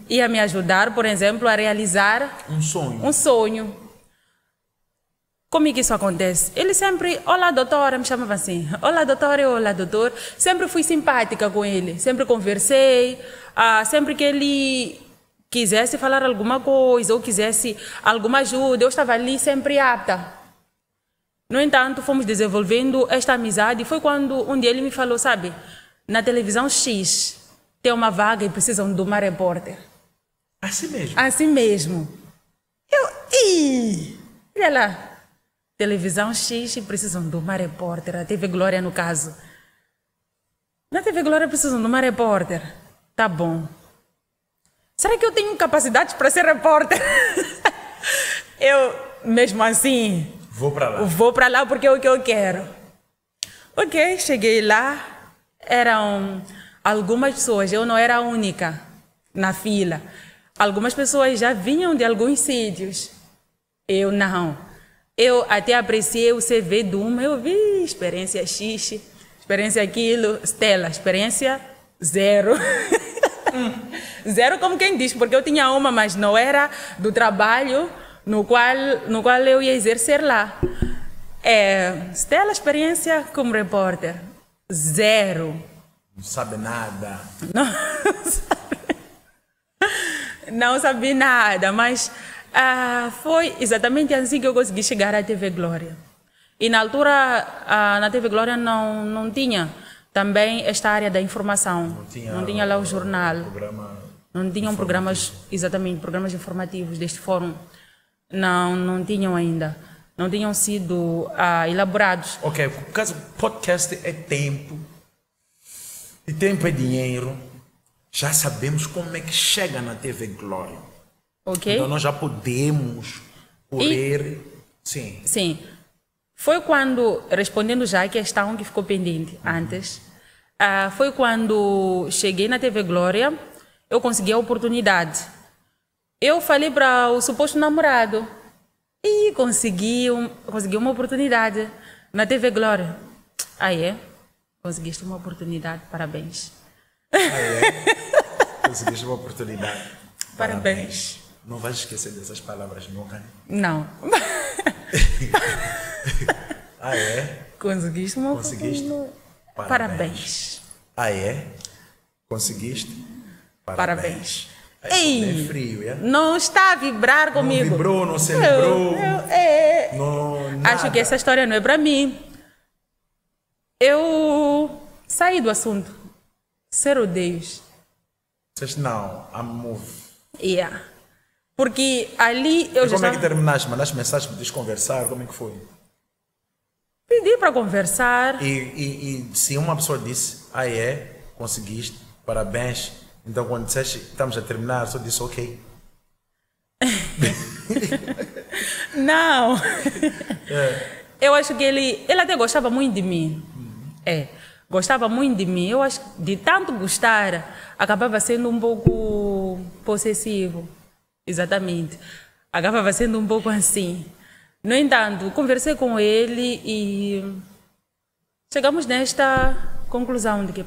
ia me ajudar, por exemplo, a realizar um sonho. Como é que isso acontece? Ele sempre, olá doutora, me chamava assim, olá doutora, olá doutor. Sempre fui simpática com ele, sempre conversei, sempre que ele quisesse falar alguma coisa ou quisesse alguma ajuda, eu estava ali sempre apta. No entanto, fomos desenvolvendo esta amizade e foi quando um dia ele me falou, sabe, na televisão X tem uma vaga e precisam de uma repórter. Assim mesmo? Assim mesmo. Olha lá, televisão X e precisam de uma repórter, a TV Glória no caso. Na TV Glória precisam de uma repórter. Tá bom. Será que eu tenho capacidade para ser repórter? Eu, mesmo assim... Vou para lá. Vou para lá porque é o que eu quero. Ok, cheguei lá. Eram algumas pessoas, eu não era a única na fila. Algumas pessoas já vinham de alguns sítios. Eu não. Eu até apreciei o CV de uma, eu vi experiência X, experiência aquilo, Stella, experiência zero. Zero como quem diz, porque eu tinha uma, mas não era do trabalho no qual eu ia exercer lá. Stella, experiência como repórter, zero. Não sabe nada. Não sabe nada, mas Foi exatamente assim que eu consegui chegar à TV Glória. E na altura, na TV Glória não tinha também esta área da informação. Não tinha lá o jornal. Não tinham programas, exatamente, programas informativos deste fórum. Não tinham ainda. Não tinham sido elaborados. Ok, por causa podcast é tempo. E tempo é dinheiro. Já sabemos como é que chega na TV Glória. Ok? Então nós já podemos correr. Sim. Sim. Foi quando, respondendo já a questão que ficou pendente antes, foi quando cheguei na TV Glória, eu consegui a oportunidade. Eu falei para o suposto namorado e consegui uma oportunidade na TV Glória. Conseguiste uma oportunidade, parabéns. Conseguiste uma oportunidade. Parabéns. Não vais esquecer dessas palavras nunca, né? Não. Conseguiste uma oportunidade. Parabéns. Conseguiste? Parabéns. Ei, é frio, não está a vibrar comigo. Não vibrou, não celebrou. Acho que essa história não é para mim. Eu saí do assunto. Ser odeios. Não, amor. Porque ali eu já como é que terminaste? Mandaste mensagem para desconversar? Como é que foi? Pedi para conversar. E se uma pessoa disse, conseguiste, parabéns. Então quando disseste, estamos a terminar, só disse ok. Não. Eu acho que ele até gostava muito de mim. Gostava muito de mim. Eu acho que de tanto gostar, acabava sendo um pouco possessivo. Exatamente. Acabava sendo um pouco assim. No entanto, conversei com ele e chegamos nesta conclusão de que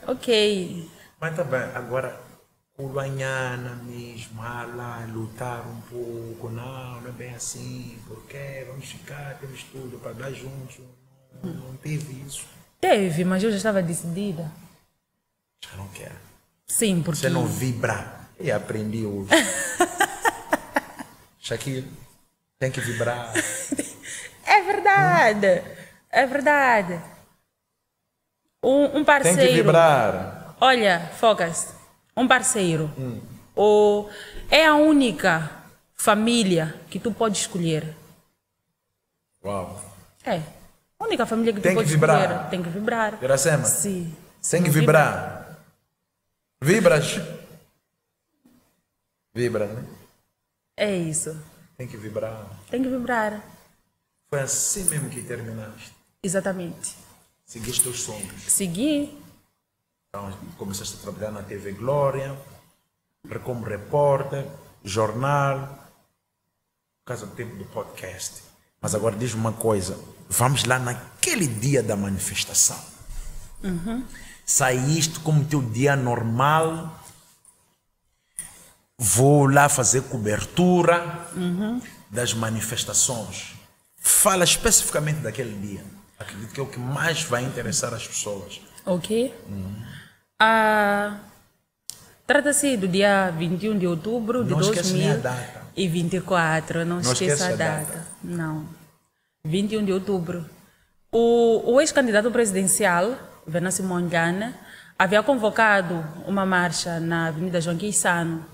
Ok. Mas tá bem, agora o Luanhana mesmo, lá, lutar um pouco, não é bem assim, porque vamos ficar, temos tudo para dar juntos. Não teve isso. Teve, mas eu já estava decidida. Já não quero. Sim, porque... Você não vibra. E aprendi hoje. Shaquille, tem que vibrar. É verdade. É verdade. Um parceiro... Tem que vibrar. Olha, Focas, um parceiro. Ou é a única família que tu pode escolher. Uau. A única família que tu pode escolher. Tem que vibrar. Gracema? Sim. Tem que vibrar. Vibras? Vibra, né? É isso. Tem que vibrar. Tem que vibrar. Foi assim mesmo que terminaste? Exatamente. Seguiste teus sonhos? Segui. Então, começaste a trabalhar na TV Glória, como repórter, jornal, por causa do tempo do podcast. Mas agora diz-me uma coisa, vamos lá naquele dia da manifestação. Saíste como teu dia normal, vou lá fazer cobertura das manifestações. Fala especificamente daquele dia. Acredito que é o que mais vai interessar as pessoas. Ok. Trata-se do dia 21 de outubro de 2024. Não esqueça a data. Não. 21 de outubro. O ex-candidato presidencial, Venâncio Mondlane, havia convocado uma marcha na Avenida João Quissano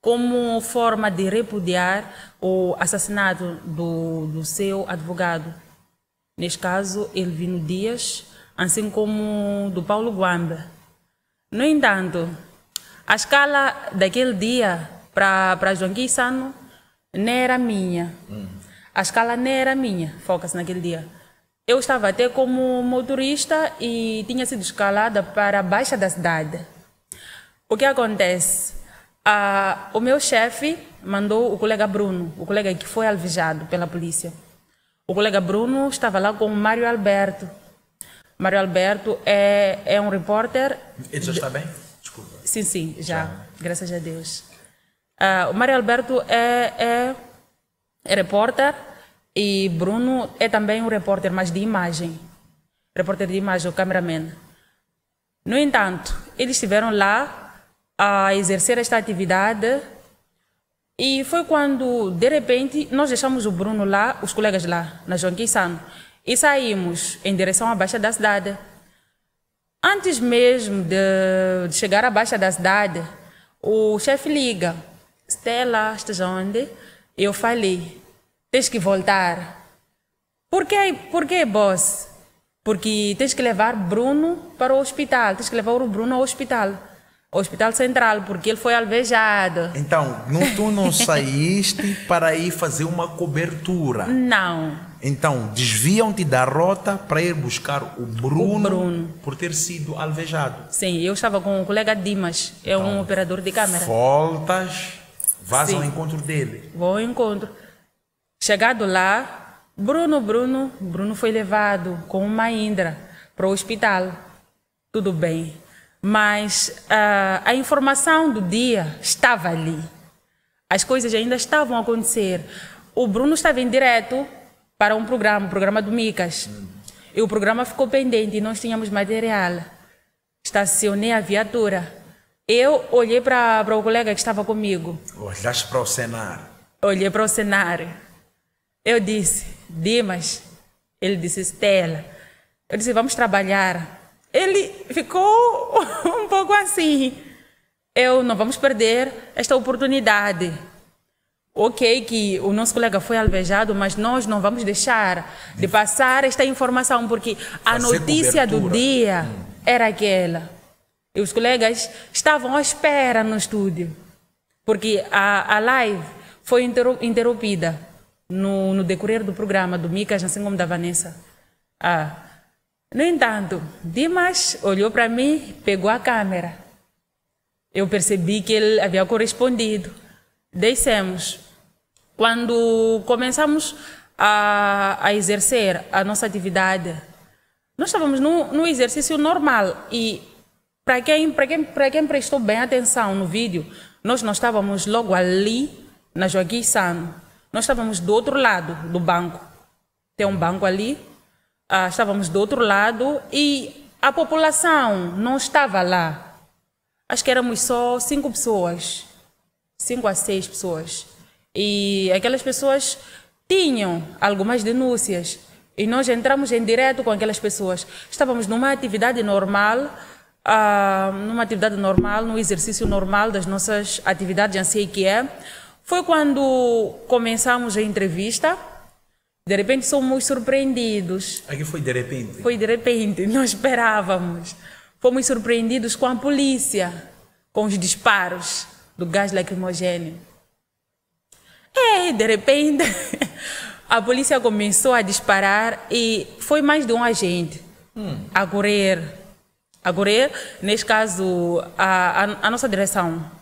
como forma de repudiar o assassinato do seu advogado. Neste caso, Elvino Dias, assim como do Paulo Guamba. No entanto, a escala daquele dia para João Quissano não era minha. A escala não era minha, foca-se naquele dia. Eu estava até como motorista e tinha sido escalada para a baixa da cidade. O que acontece? O meu chefe mandou o colega Bruno, o colega que foi alvejado pela polícia. O colega Bruno estava lá com o Mário Alberto. Mário Alberto é um repórter... Ele já está bem? Desculpa. Sim, já. Graças a Deus. O Mário Alberto é repórter e Bruno é também um repórter, mas de imagem. Repórter de imagem, o cameraman. No entanto, eles estiveram lá a exercer esta atividade E foi quando, de repente, nós deixamos o Bruno lá, os colegas lá, na João Quissano, e saímos em direção à Baixa da Cidade. Antes mesmo de chegar à Baixa da Cidade, o chefe liga. Stella, estás onde? Eu falei, tens que voltar. Por quê, boss? Porque tens que levar Bruno para o hospital, tens que levar o Bruno ao Hospital Central, porque ele foi alvejado. Então, tu não saíste para ir fazer uma cobertura? Não. Então, desviam-te da rota para ir buscar o Bruno por ter sido alvejado? Sim, eu estava com o colega Dimas, um operador de câmera. Voltas, vas ao encontro dele? Vou ao encontro. Chegado lá, Bruno foi levado com uma Indra para o hospital. Tudo bem. Mas a informação do dia estava ali. As coisas ainda estavam a acontecer. O Bruno estava em direto para o programa do Micas. E o programa ficou pendente e nós tínhamos material. Estacionei a viatura. Eu olhei para o colega que estava comigo. Olhaste para o cenário? Olhei para o cenário. Eu disse, Dimas. Ele disse, Stella. Eu disse, vamos trabalhar. Ele ficou um pouco assim. Não vamos perder esta oportunidade. Ok, que o nosso colega foi alvejado, mas nós não vamos deixar de passar esta informação, porque a notícia do dia era aquela. E os colegas estavam à espera no estúdio, porque a live foi interrompida no decorrer do programa do Micas, assim como da Vanessa. No entanto, Dimas olhou para mim, pegou a câmera. Eu percebi que ele havia correspondido. Descemos. Quando começamos a exercer a nossa atividade, nós estávamos no exercício normal. E para quem prestou bem atenção no vídeo, nós não estávamos logo ali, na Joaquim Sano. Nós estávamos do outro lado do banco. Tem um banco ali. Estávamos do outro lado e a população não estava lá. Acho que éramos só 5 pessoas, 5 a 6 pessoas. E aquelas pessoas tinham algumas denúncias e nós entramos em direto com aquelas pessoas. Estávamos numa atividade normal, no exercício normal das nossas atividades, assim que é. Foi quando começamos a entrevista. De repente somos surpreendidos. Aqui foi de repente? Foi de repente, não esperávamos. Fomos surpreendidos com a polícia, com os disparos do gás lacrimogêneo. De repente, a polícia começou a disparar e foi mais de um agente a correr. Neste caso, a nossa direção.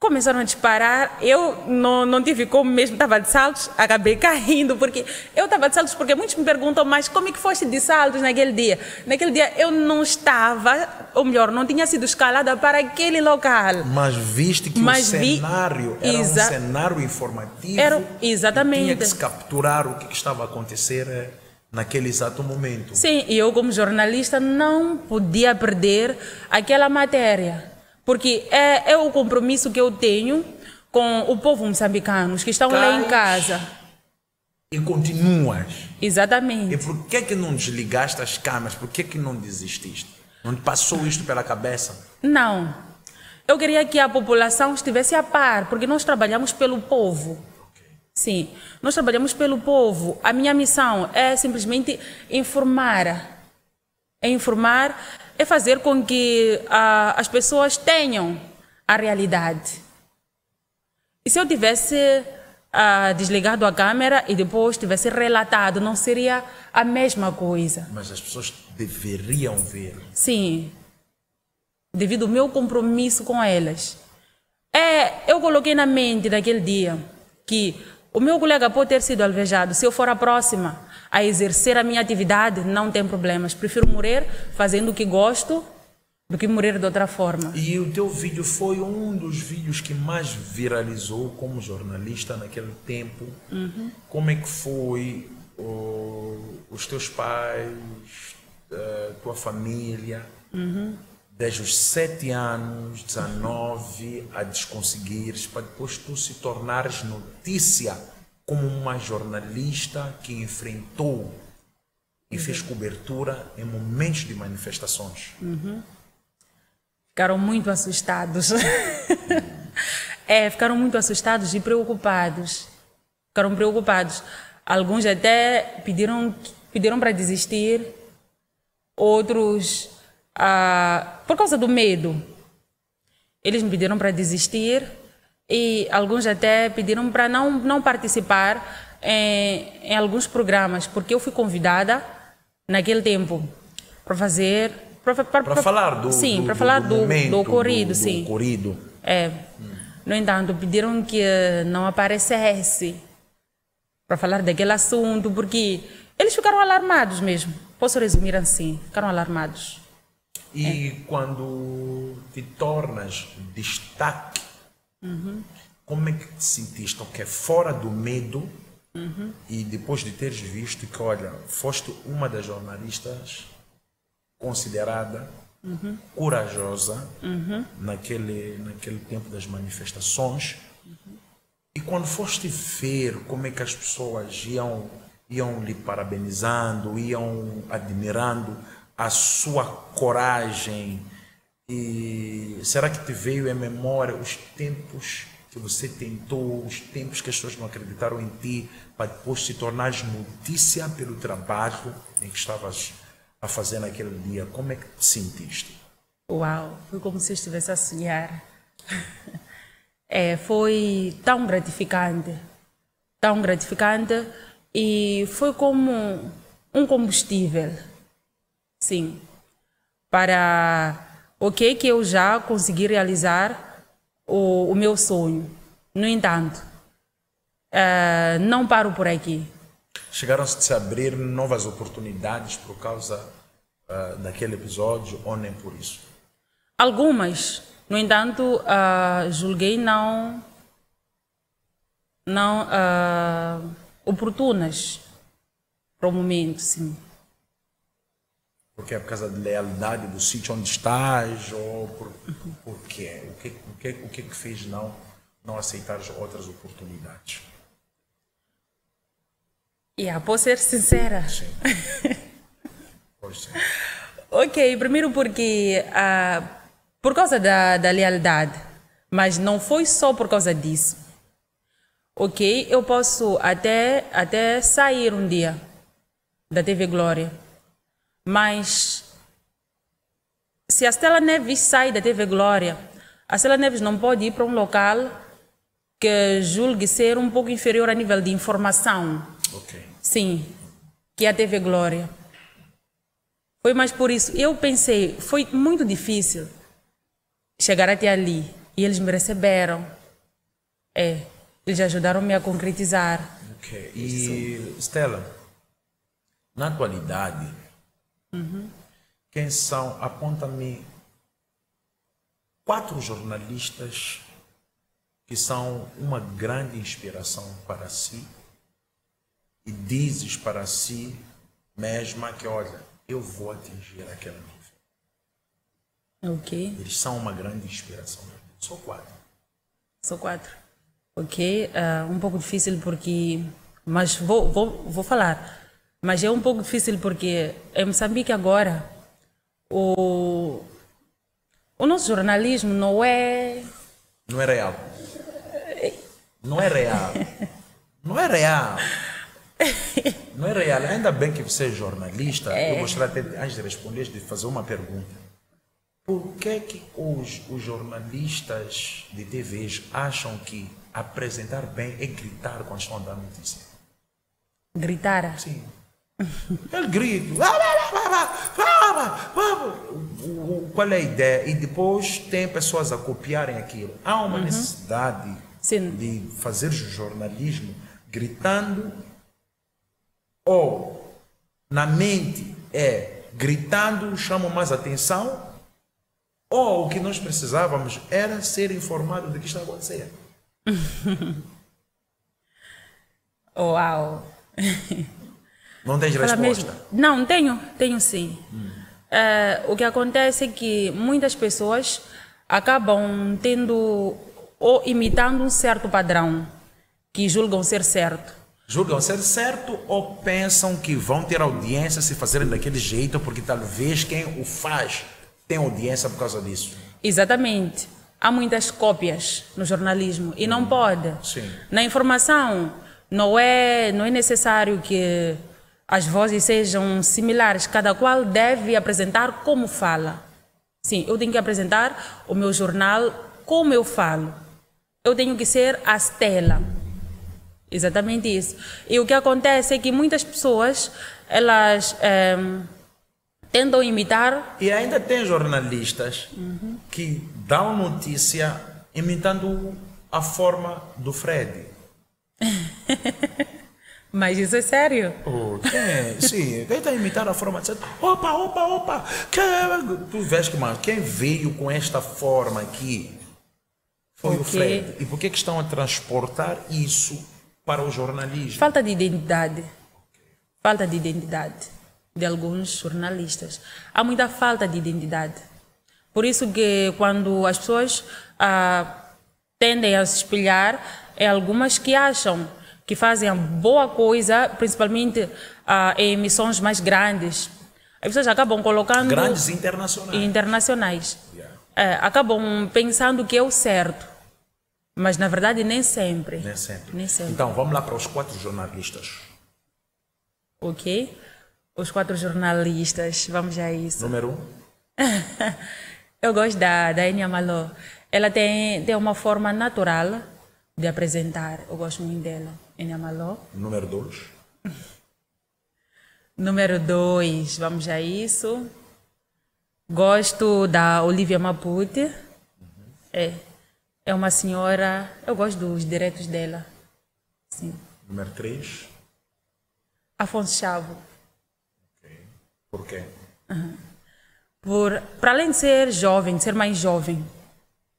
Começaram a disparar, eu não tive como mesmo, estava de saltos, acabei caindo, porque eu estava de saltos, porque muitos me perguntam, mas como é que foste de saltos naquele dia? Naquele dia eu não estava, ou melhor, não tinha sido escalada para aquele local. Mas viste que o cenário era um cenário informativo, exatamente. Tinha que se capturar o que estava a acontecer naquele exato momento. Sim, e eu como jornalista não podia perder aquela matéria. Porque é o compromisso que eu tenho com o povo moçambicano, que estão lá em casa. E continuas. Exatamente. E por que não desligaste as câmeras? Por que não desististe? Não te passou isto pela cabeça? Não. Eu queria que a população estivesse a par, porque nós trabalhamos pelo povo. Okay. Sim, nós trabalhamos pelo povo. A minha missão é simplesmente informar. É fazer com que as pessoas tenham a realidade. E se eu tivesse desligado a câmera e depois tivesse relatado, não seria a mesma coisa. Mas as pessoas deveriam ver. Sim, devido ao meu compromisso com elas. Eu coloquei na mente naquele dia que o meu colega pode ter sido alvejado. Se eu for a próxima a exercer a minha atividade, não tem problemas. Prefiro morrer fazendo o que gosto do que morrer de outra forma. E o teu vídeo foi um dos vídeos que mais viralizou como jornalista naquele tempo. Como é que foi os teus pais, tua família? desde os 7 anos, 19, a desconseguires, para depois tu se tornares notícia como uma jornalista que enfrentou e fez cobertura em momentos de manifestações. Ficaram muito assustados. Ficaram muito assustados e preocupados. Ficaram preocupados. Alguns até pediram para desistir, outros por causa do medo. Eles me pediram para desistir e alguns até pediram para não participar em alguns programas, porque eu fui convidada naquele tempo para fazer... Para falar do sim, para falar do ocorrido, sim. Do ocorrido. No entanto, pediram que não aparecesse para falar daquele assunto, porque eles ficaram alarmados mesmo. Posso resumir assim, ficaram alarmados. E quando te tornas destaque, como é que te sentiste? Ok, fora do medo, e depois de teres visto que, olha, foste uma das jornalistas considerada corajosa naquele tempo das manifestações, e quando foste ver como é que as pessoas iam lhe parabenizando, iam admirando a sua coragem, e será que te veio em memória os tempos que você tentou, os tempos que as pessoas não acreditaram em ti, para depois se tornares notícia pelo trabalho em que estavas a fazer naquele dia? Como é que te sentiste? Uau, foi como se eu estivesse a sonhar. Foi tão gratificante e foi como um combustível, sim, para que eu já consegui realizar o meu sonho. No entanto, não paro por aqui. Chegaram-se a se abrir novas oportunidades por causa daquele episódio ou nem por isso? Algumas, no entanto, julguei não oportunas para o momento, sim. Porque é por causa da lealdade do sítio onde estás, ou por quê? O que fez não aceitar outras oportunidades? Posso ser sincera? Sim. Pode ser. Ok, primeiro porque por causa da lealdade, mas não foi só por causa disso. Ok, eu posso até sair um dia da TV Glória, mas se a Stella Neves sai da TV Glória, a Stella Neves não pode ir para um local que julgue ser um pouco inferior a nível de informação. Ok. Sim, que é a TV Glória. Foi mais por isso. Eu pensei, foi muito difícil chegar até ali. E eles me receberam. Eles ajudaram-me a concretizar. Ok. E, Stella, na atualidade, quem são? Aponta-me 4 jornalistas que são uma grande inspiração para si, e dizes para si mesma que, olha, eu vou atingir aquele nível. Ok. Eles são uma grande inspiração. Só 4. Só 4. Ok. Um pouco difícil porque... Mas vou falar. Mas é um pouco difícil porque em Moçambique agora o nosso jornalismo não é... Não é real. Não é real. Não é real. Não é real. Ainda bem que você é jornalista. Eu gostaria até, antes de responder, de fazer uma pergunta. Por que os jornalistas de TVs acham que apresentar bem é gritar quando estão a dar notícia? Gritar? Sim. Ele grita. Qual é a ideia? E depois tem pessoas a copiarem aquilo. Há uma necessidade de fazer jornalismo gritando, ou na mente gritando chama mais atenção, ou o que nós precisávamos era ser informado do que está acontecendo. Uau! Não tens resposta? Não, tenho sim. O que acontece é que muitas pessoas acabam tendo ou imitando um certo padrão que julgam ser certo. Julgam ser certo ou pensam que vão ter audiência se fazerem daquele jeito porque talvez quem o faz tem audiência por causa disso? Exatamente. Há muitas cópias no jornalismo e não pode. Sim. Na informação não é necessário que as vozes sejam similares, cada qual deve apresentar como fala. Sim, eu tenho que apresentar o meu jornal como eu falo. Eu tenho que ser a Stella. Exatamente isso. E o que acontece é que muitas pessoas, elas tentam imitar. E ainda tem jornalistas que dão notícia imitando a forma do Fred. Mas isso é sério? Sim, quem está imitando a forma de... Opa! Tu vês que quem veio com esta forma aqui foi o Fred. E por que estão a transportar isso para o jornalismo? Falta de identidade. Falta de identidade de alguns jornalistas. Há muita falta de identidade. Por isso que quando as pessoas tendem a se espelhar, é algumas que acham que fazem a boa coisa, principalmente em emissões mais grandes. As pessoas acabam colocando... Grandes internacionais. Internacionais. Yeah. Acabam pensando que é o certo. Mas, na verdade, nem sempre. Nem sempre. Então, vamos lá para os 4 jornalistas. Ok. Os 4 jornalistas. Vamos a isso. Número 1. Eu gosto da Enya Maló. Ela tem uma forma natural de apresentar. Eu gosto muito dela. Enya Maló. Número 2. Número 2. Vamos a isso. Gosto da Olivia Mapute. É uma senhora... Eu gosto dos diretos dela. Sim. Número 3. Afonso Chavo. Okay. Por quê? Para além de ser jovem, de ser mais jovem,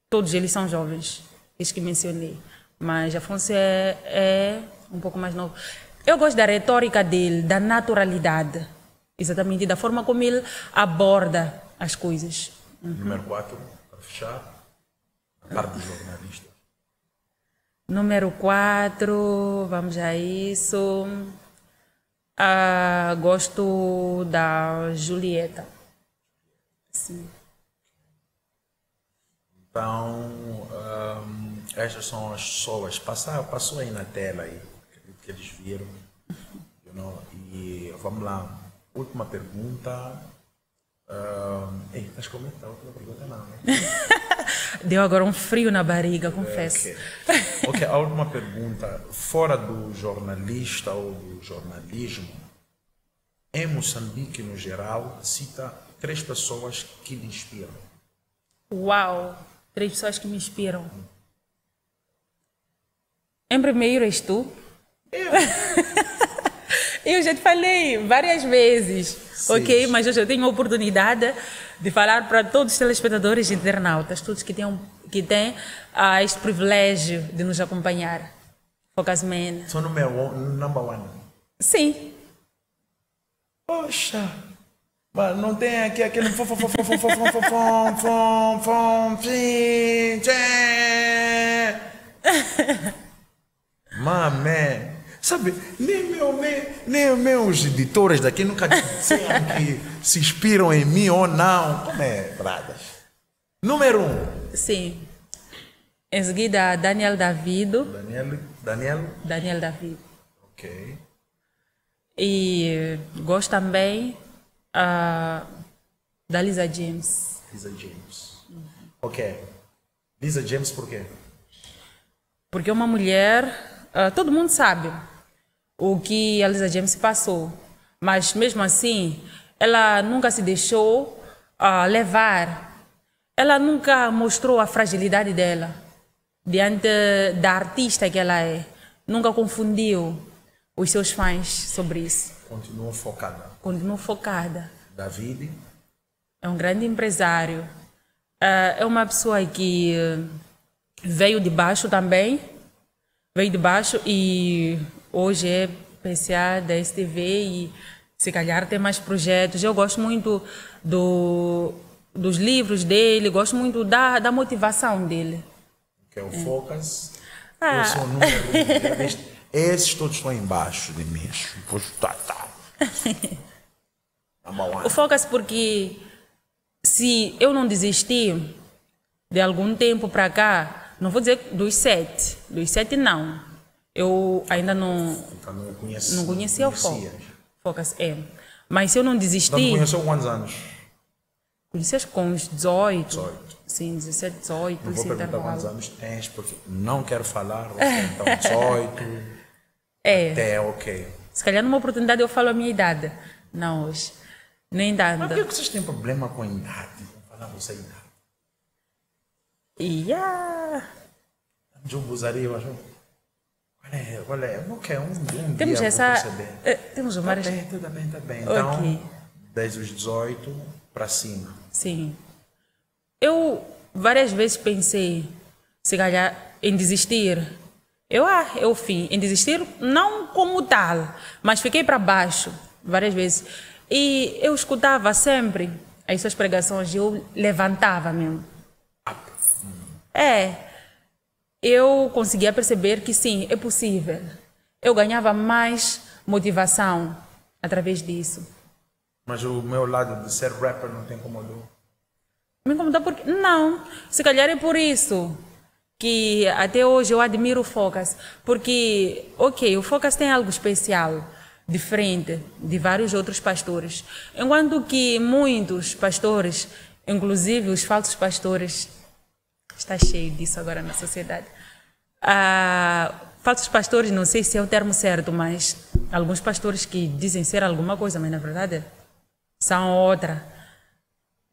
todos eles são jovens, esses que mencionei, mas Afonso é um pouco mais novo. Eu gosto da retórica dele, da naturalidade, exatamente, da forma como ele aborda as coisas. Número 4, para fechar. A parte dos jornalistas. Número 4, vamos a isso. Gosto da Julieta. Sim. Então, estas são as pessoas. Passou aí na tela aí, que eles viram. E vamos lá. Última pergunta. Estás com medo da última pergunta? Não, né? Deu agora um frio na barriga, confesso. Ok, a última pergunta. Fora do jornalista ou do jornalismo, em Moçambique, no geral, cita 3 pessoas que lhe inspiram. Uau! 3 pessoas que me inspiram. Em primeiro és tu. Eu já te falei várias vezes, sim. Ok? Mas hoje eu tenho a oportunidade de falar para todos os telespectadores e internautas, todos que têm este privilégio de nos acompanhar. Focus Man. Sou number 1? Sim. Poxa, mas não tem aqui aquele... Mamé. Sabe, nem meus editores daqui nunca disseram que se inspiram em mim ou não. Como é, Bradas? Número 1. Sim. Em seguida, Daniel Davido. Daniel Davido. Ok. E gosto também da Lisa James. Ok. Lisa James por quê? Porque é uma mulher... todo mundo sabe o que a Lisa James passou, mas mesmo assim ela nunca se deixou levar, ela nunca mostrou a fragilidade dela diante da artista que ela é, nunca confundiu os seus fãs sobre isso. Continua focada. David é um grande empresário, é uma pessoa que veio de baixo também. Veio de baixo e hoje é PCA da STV e se calhar ter mais projetos. Eu gosto muito dos livros dele, gosto muito da motivação dele. Que é o Focus. Eu sou o número 1. Esses todos estão embaixo de mim. O Focus porque se eu não desistir de algum tempo para cá, não vou dizer dos 7 não. Eu ainda não conhecia o Focus. Mas se eu não desistir... Então, conheceu quantos anos? Conheci com uns 18. Sim, 17, 18. Não vou perguntar quantos anos tens, porque não quero falar. Então, 18... Até, ok. Se calhar numa oportunidade eu falo a minha idade. Não, hoje. Nem dá. Mas por que vocês têm problema com a idade? Vou falar você a idade. Jumbuzaria, eu acho. Qual é? Não quer temos dia essa. Temos uma. Tudo bem. Então, okay. Desde os 18 para cima. Sim. Eu várias vezes pensei, se calhar, em desistir. É o fim. Em desistir, não como tal, mas fiquei para baixo várias vezes. E eu escutava sempre as suas pregações e eu levantava mesmo. Eu conseguia perceber que sim, é possível. Eu ganhava mais motivação através disso. Mas o meu lado de ser rapper não te incomodou? Me incomodou porque... Não, se calhar é por isso que até hoje eu admiro o Focus. Porque, ok, o Focus tem algo especial, diferente de vários outros pastores. Enquanto que muitos pastores, inclusive os falsos pastores, está cheio disso agora na sociedade. Falsos pastores, não sei se é o termo certo, mas alguns pastores que dizem ser alguma coisa, mas na verdade são outra.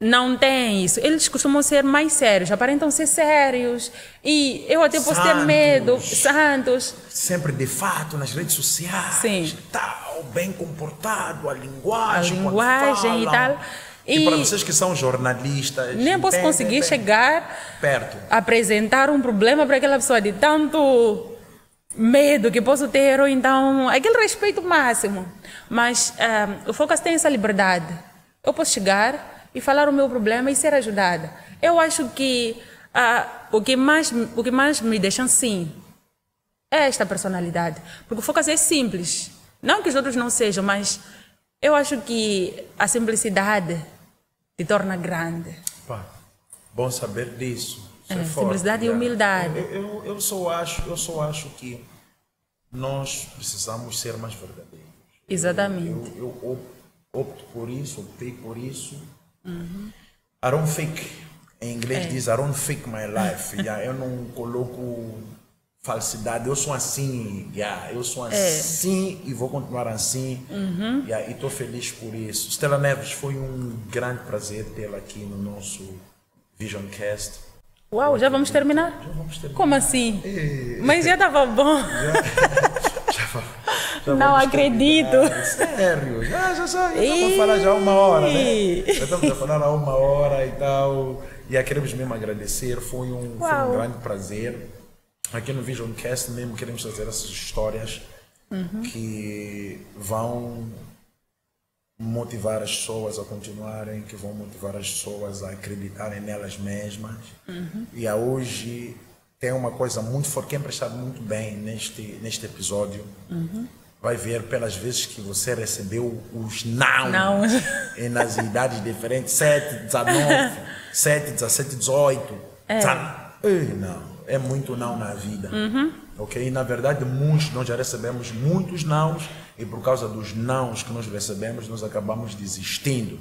Não tem isso. Eles costumam ser mais sérios, aparentam ser sérios. E eu até posso ter medo. Santos. Sempre de fato nas redes sociais. Sim. Tal, bem comportado, a linguagem e tal. E para vocês que são jornalistas... Nem posso conseguir chegar perto. Apresentar um problema para aquela pessoa de tanto medo que posso ter, ou então aquele respeito máximo. Mas o Focus tem essa liberdade. Eu posso chegar e falar o meu problema e ser ajudada. Eu acho que o que mais me deixa assim é esta personalidade. Porque o Focus é simples. Não que os outros não sejam, mas eu acho que a simplicidade te torna grande. Bom saber disso. Simplicidade e humildade. Eu só acho que nós precisamos ser mais verdadeiros. Exatamente. Eu opto por isso, optei por isso. I don't fake. Em inglês diz I don't fake my life. Eu não coloco falsidade. Eu sou assim. Eu sou assim e vou continuar assim. E estou feliz por isso. Stella Neves, foi um grande prazer tê-la aqui no nosso Visioncast. Uau, já vamos terminar? Já vamos terminar. Como assim? Mas já estava bom. Já não acredito. Sério, já estamos a falar já há 1 hora, né? Já estamos a falar há 1 hora e tal. E queremos mesmo agradecer, foi um grande prazer. Aqui no Visioncast mesmo queremos trazer essas histórias que vão motivar as pessoas a continuarem, que vão motivar as pessoas a acreditarem nelas mesmas. E hoje tem uma coisa muito forte, quem prestar muito bem neste episódio vai ver pelas vezes que você recebeu os não. E nas idades diferentes, 7, 19, 7, 17, 18. Não, é muito não na vida. Ok? E na verdade nós já recebemos muitos nãos e por causa dos nãos que nós recebemos, nós acabamos desistindo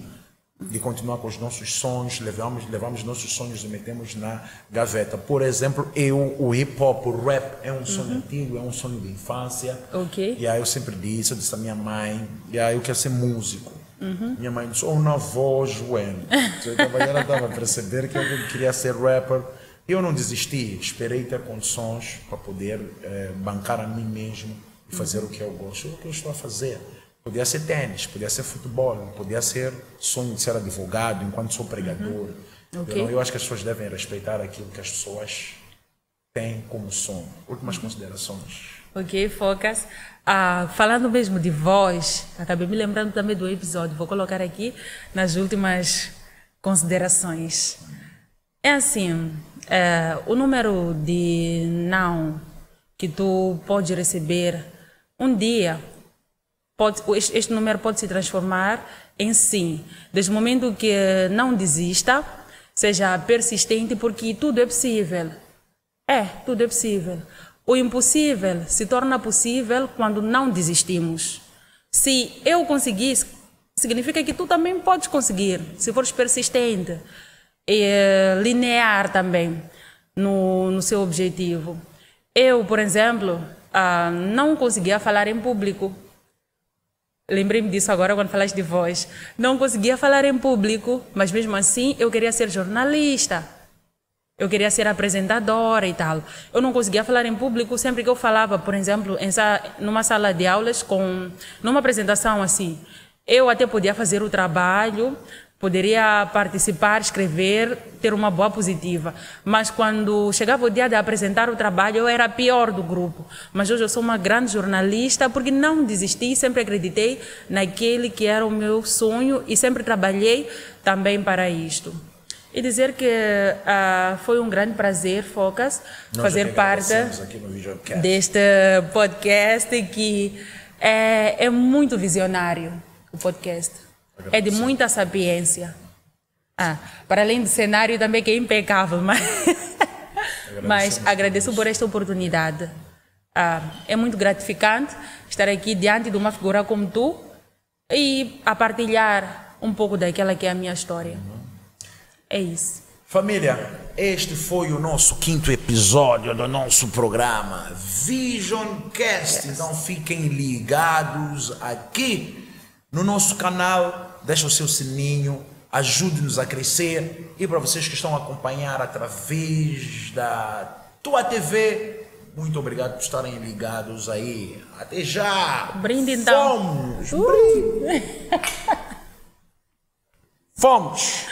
de continuar com os nossos sonhos, levamos nossos sonhos e metemos na gaveta. Por exemplo, o hip hop, o rap é um sonho antigo, é um sonho de infância. E aí eu sempre disse, à minha mãe, eu quero ser músico. Minha mãe disse, na voz, João. Ela estava a perceber que eu queria ser rapper. Eu não desisti, esperei ter condições para poder bancar a mim mesmo e fazer o que eu gosto. O que eu estou a fazer. Podia ser tênis, podia ser futebol, podia ser sonho de ser advogado enquanto sou pregador. Eu acho que as pessoas devem respeitar aquilo que as pessoas têm como sonho. Últimas considerações. Ok, Focas. Falando mesmo de voz, acabei me lembrando também do episódio, vou colocar aqui nas últimas considerações. É assim, o número de não que tu pode receber um dia, este número pode se transformar em sim. Desde o momento que não desista, seja persistente, porque tudo é possível. Tudo é possível. O impossível se torna possível quando não desistimos. Se eu conseguir, significa que tu também podes conseguir, se fores persistente e linear também no seu objetivo. Eu, por exemplo, não conseguia falar em público. Lembrei-me disso agora quando falaste de voz. Não conseguia falar em público, mas mesmo assim eu queria ser jornalista. Eu queria ser apresentadora e tal. Eu não conseguia falar em público sempre que eu falava, por exemplo, numa sala de aulas, numa apresentação assim. Eu até podia fazer o trabalho, poderia participar, escrever, ter uma boa positiva. Mas quando chegava o dia de apresentar o trabalho, eu era a pior do grupo. Mas hoje eu sou uma grande jornalista porque não desisti, sempre acreditei naquele que era o meu sonho e sempre trabalhei também para isto. E dizer que foi um grande prazer, Focas, fazer parte deste podcast que é muito visionário, o podcast. É de muita sapiência. Para além do cenário também que é impecável, mas agradeço por esta oportunidade. É muito gratificante estar aqui diante de uma figura como tu e a partilhar um pouco daquela que é a minha história. É isso. Família, este foi o nosso 5º episódio do nosso programa Vision Cast. Então fiquem ligados aqui no nosso canal, deixa o seu sininho, ajude-nos a crescer. E para vocês que estão a acompanhar através da tua TV, muito obrigado por estarem ligados aí. Até já! Brinde então! Fomos! Brinde! Fomos!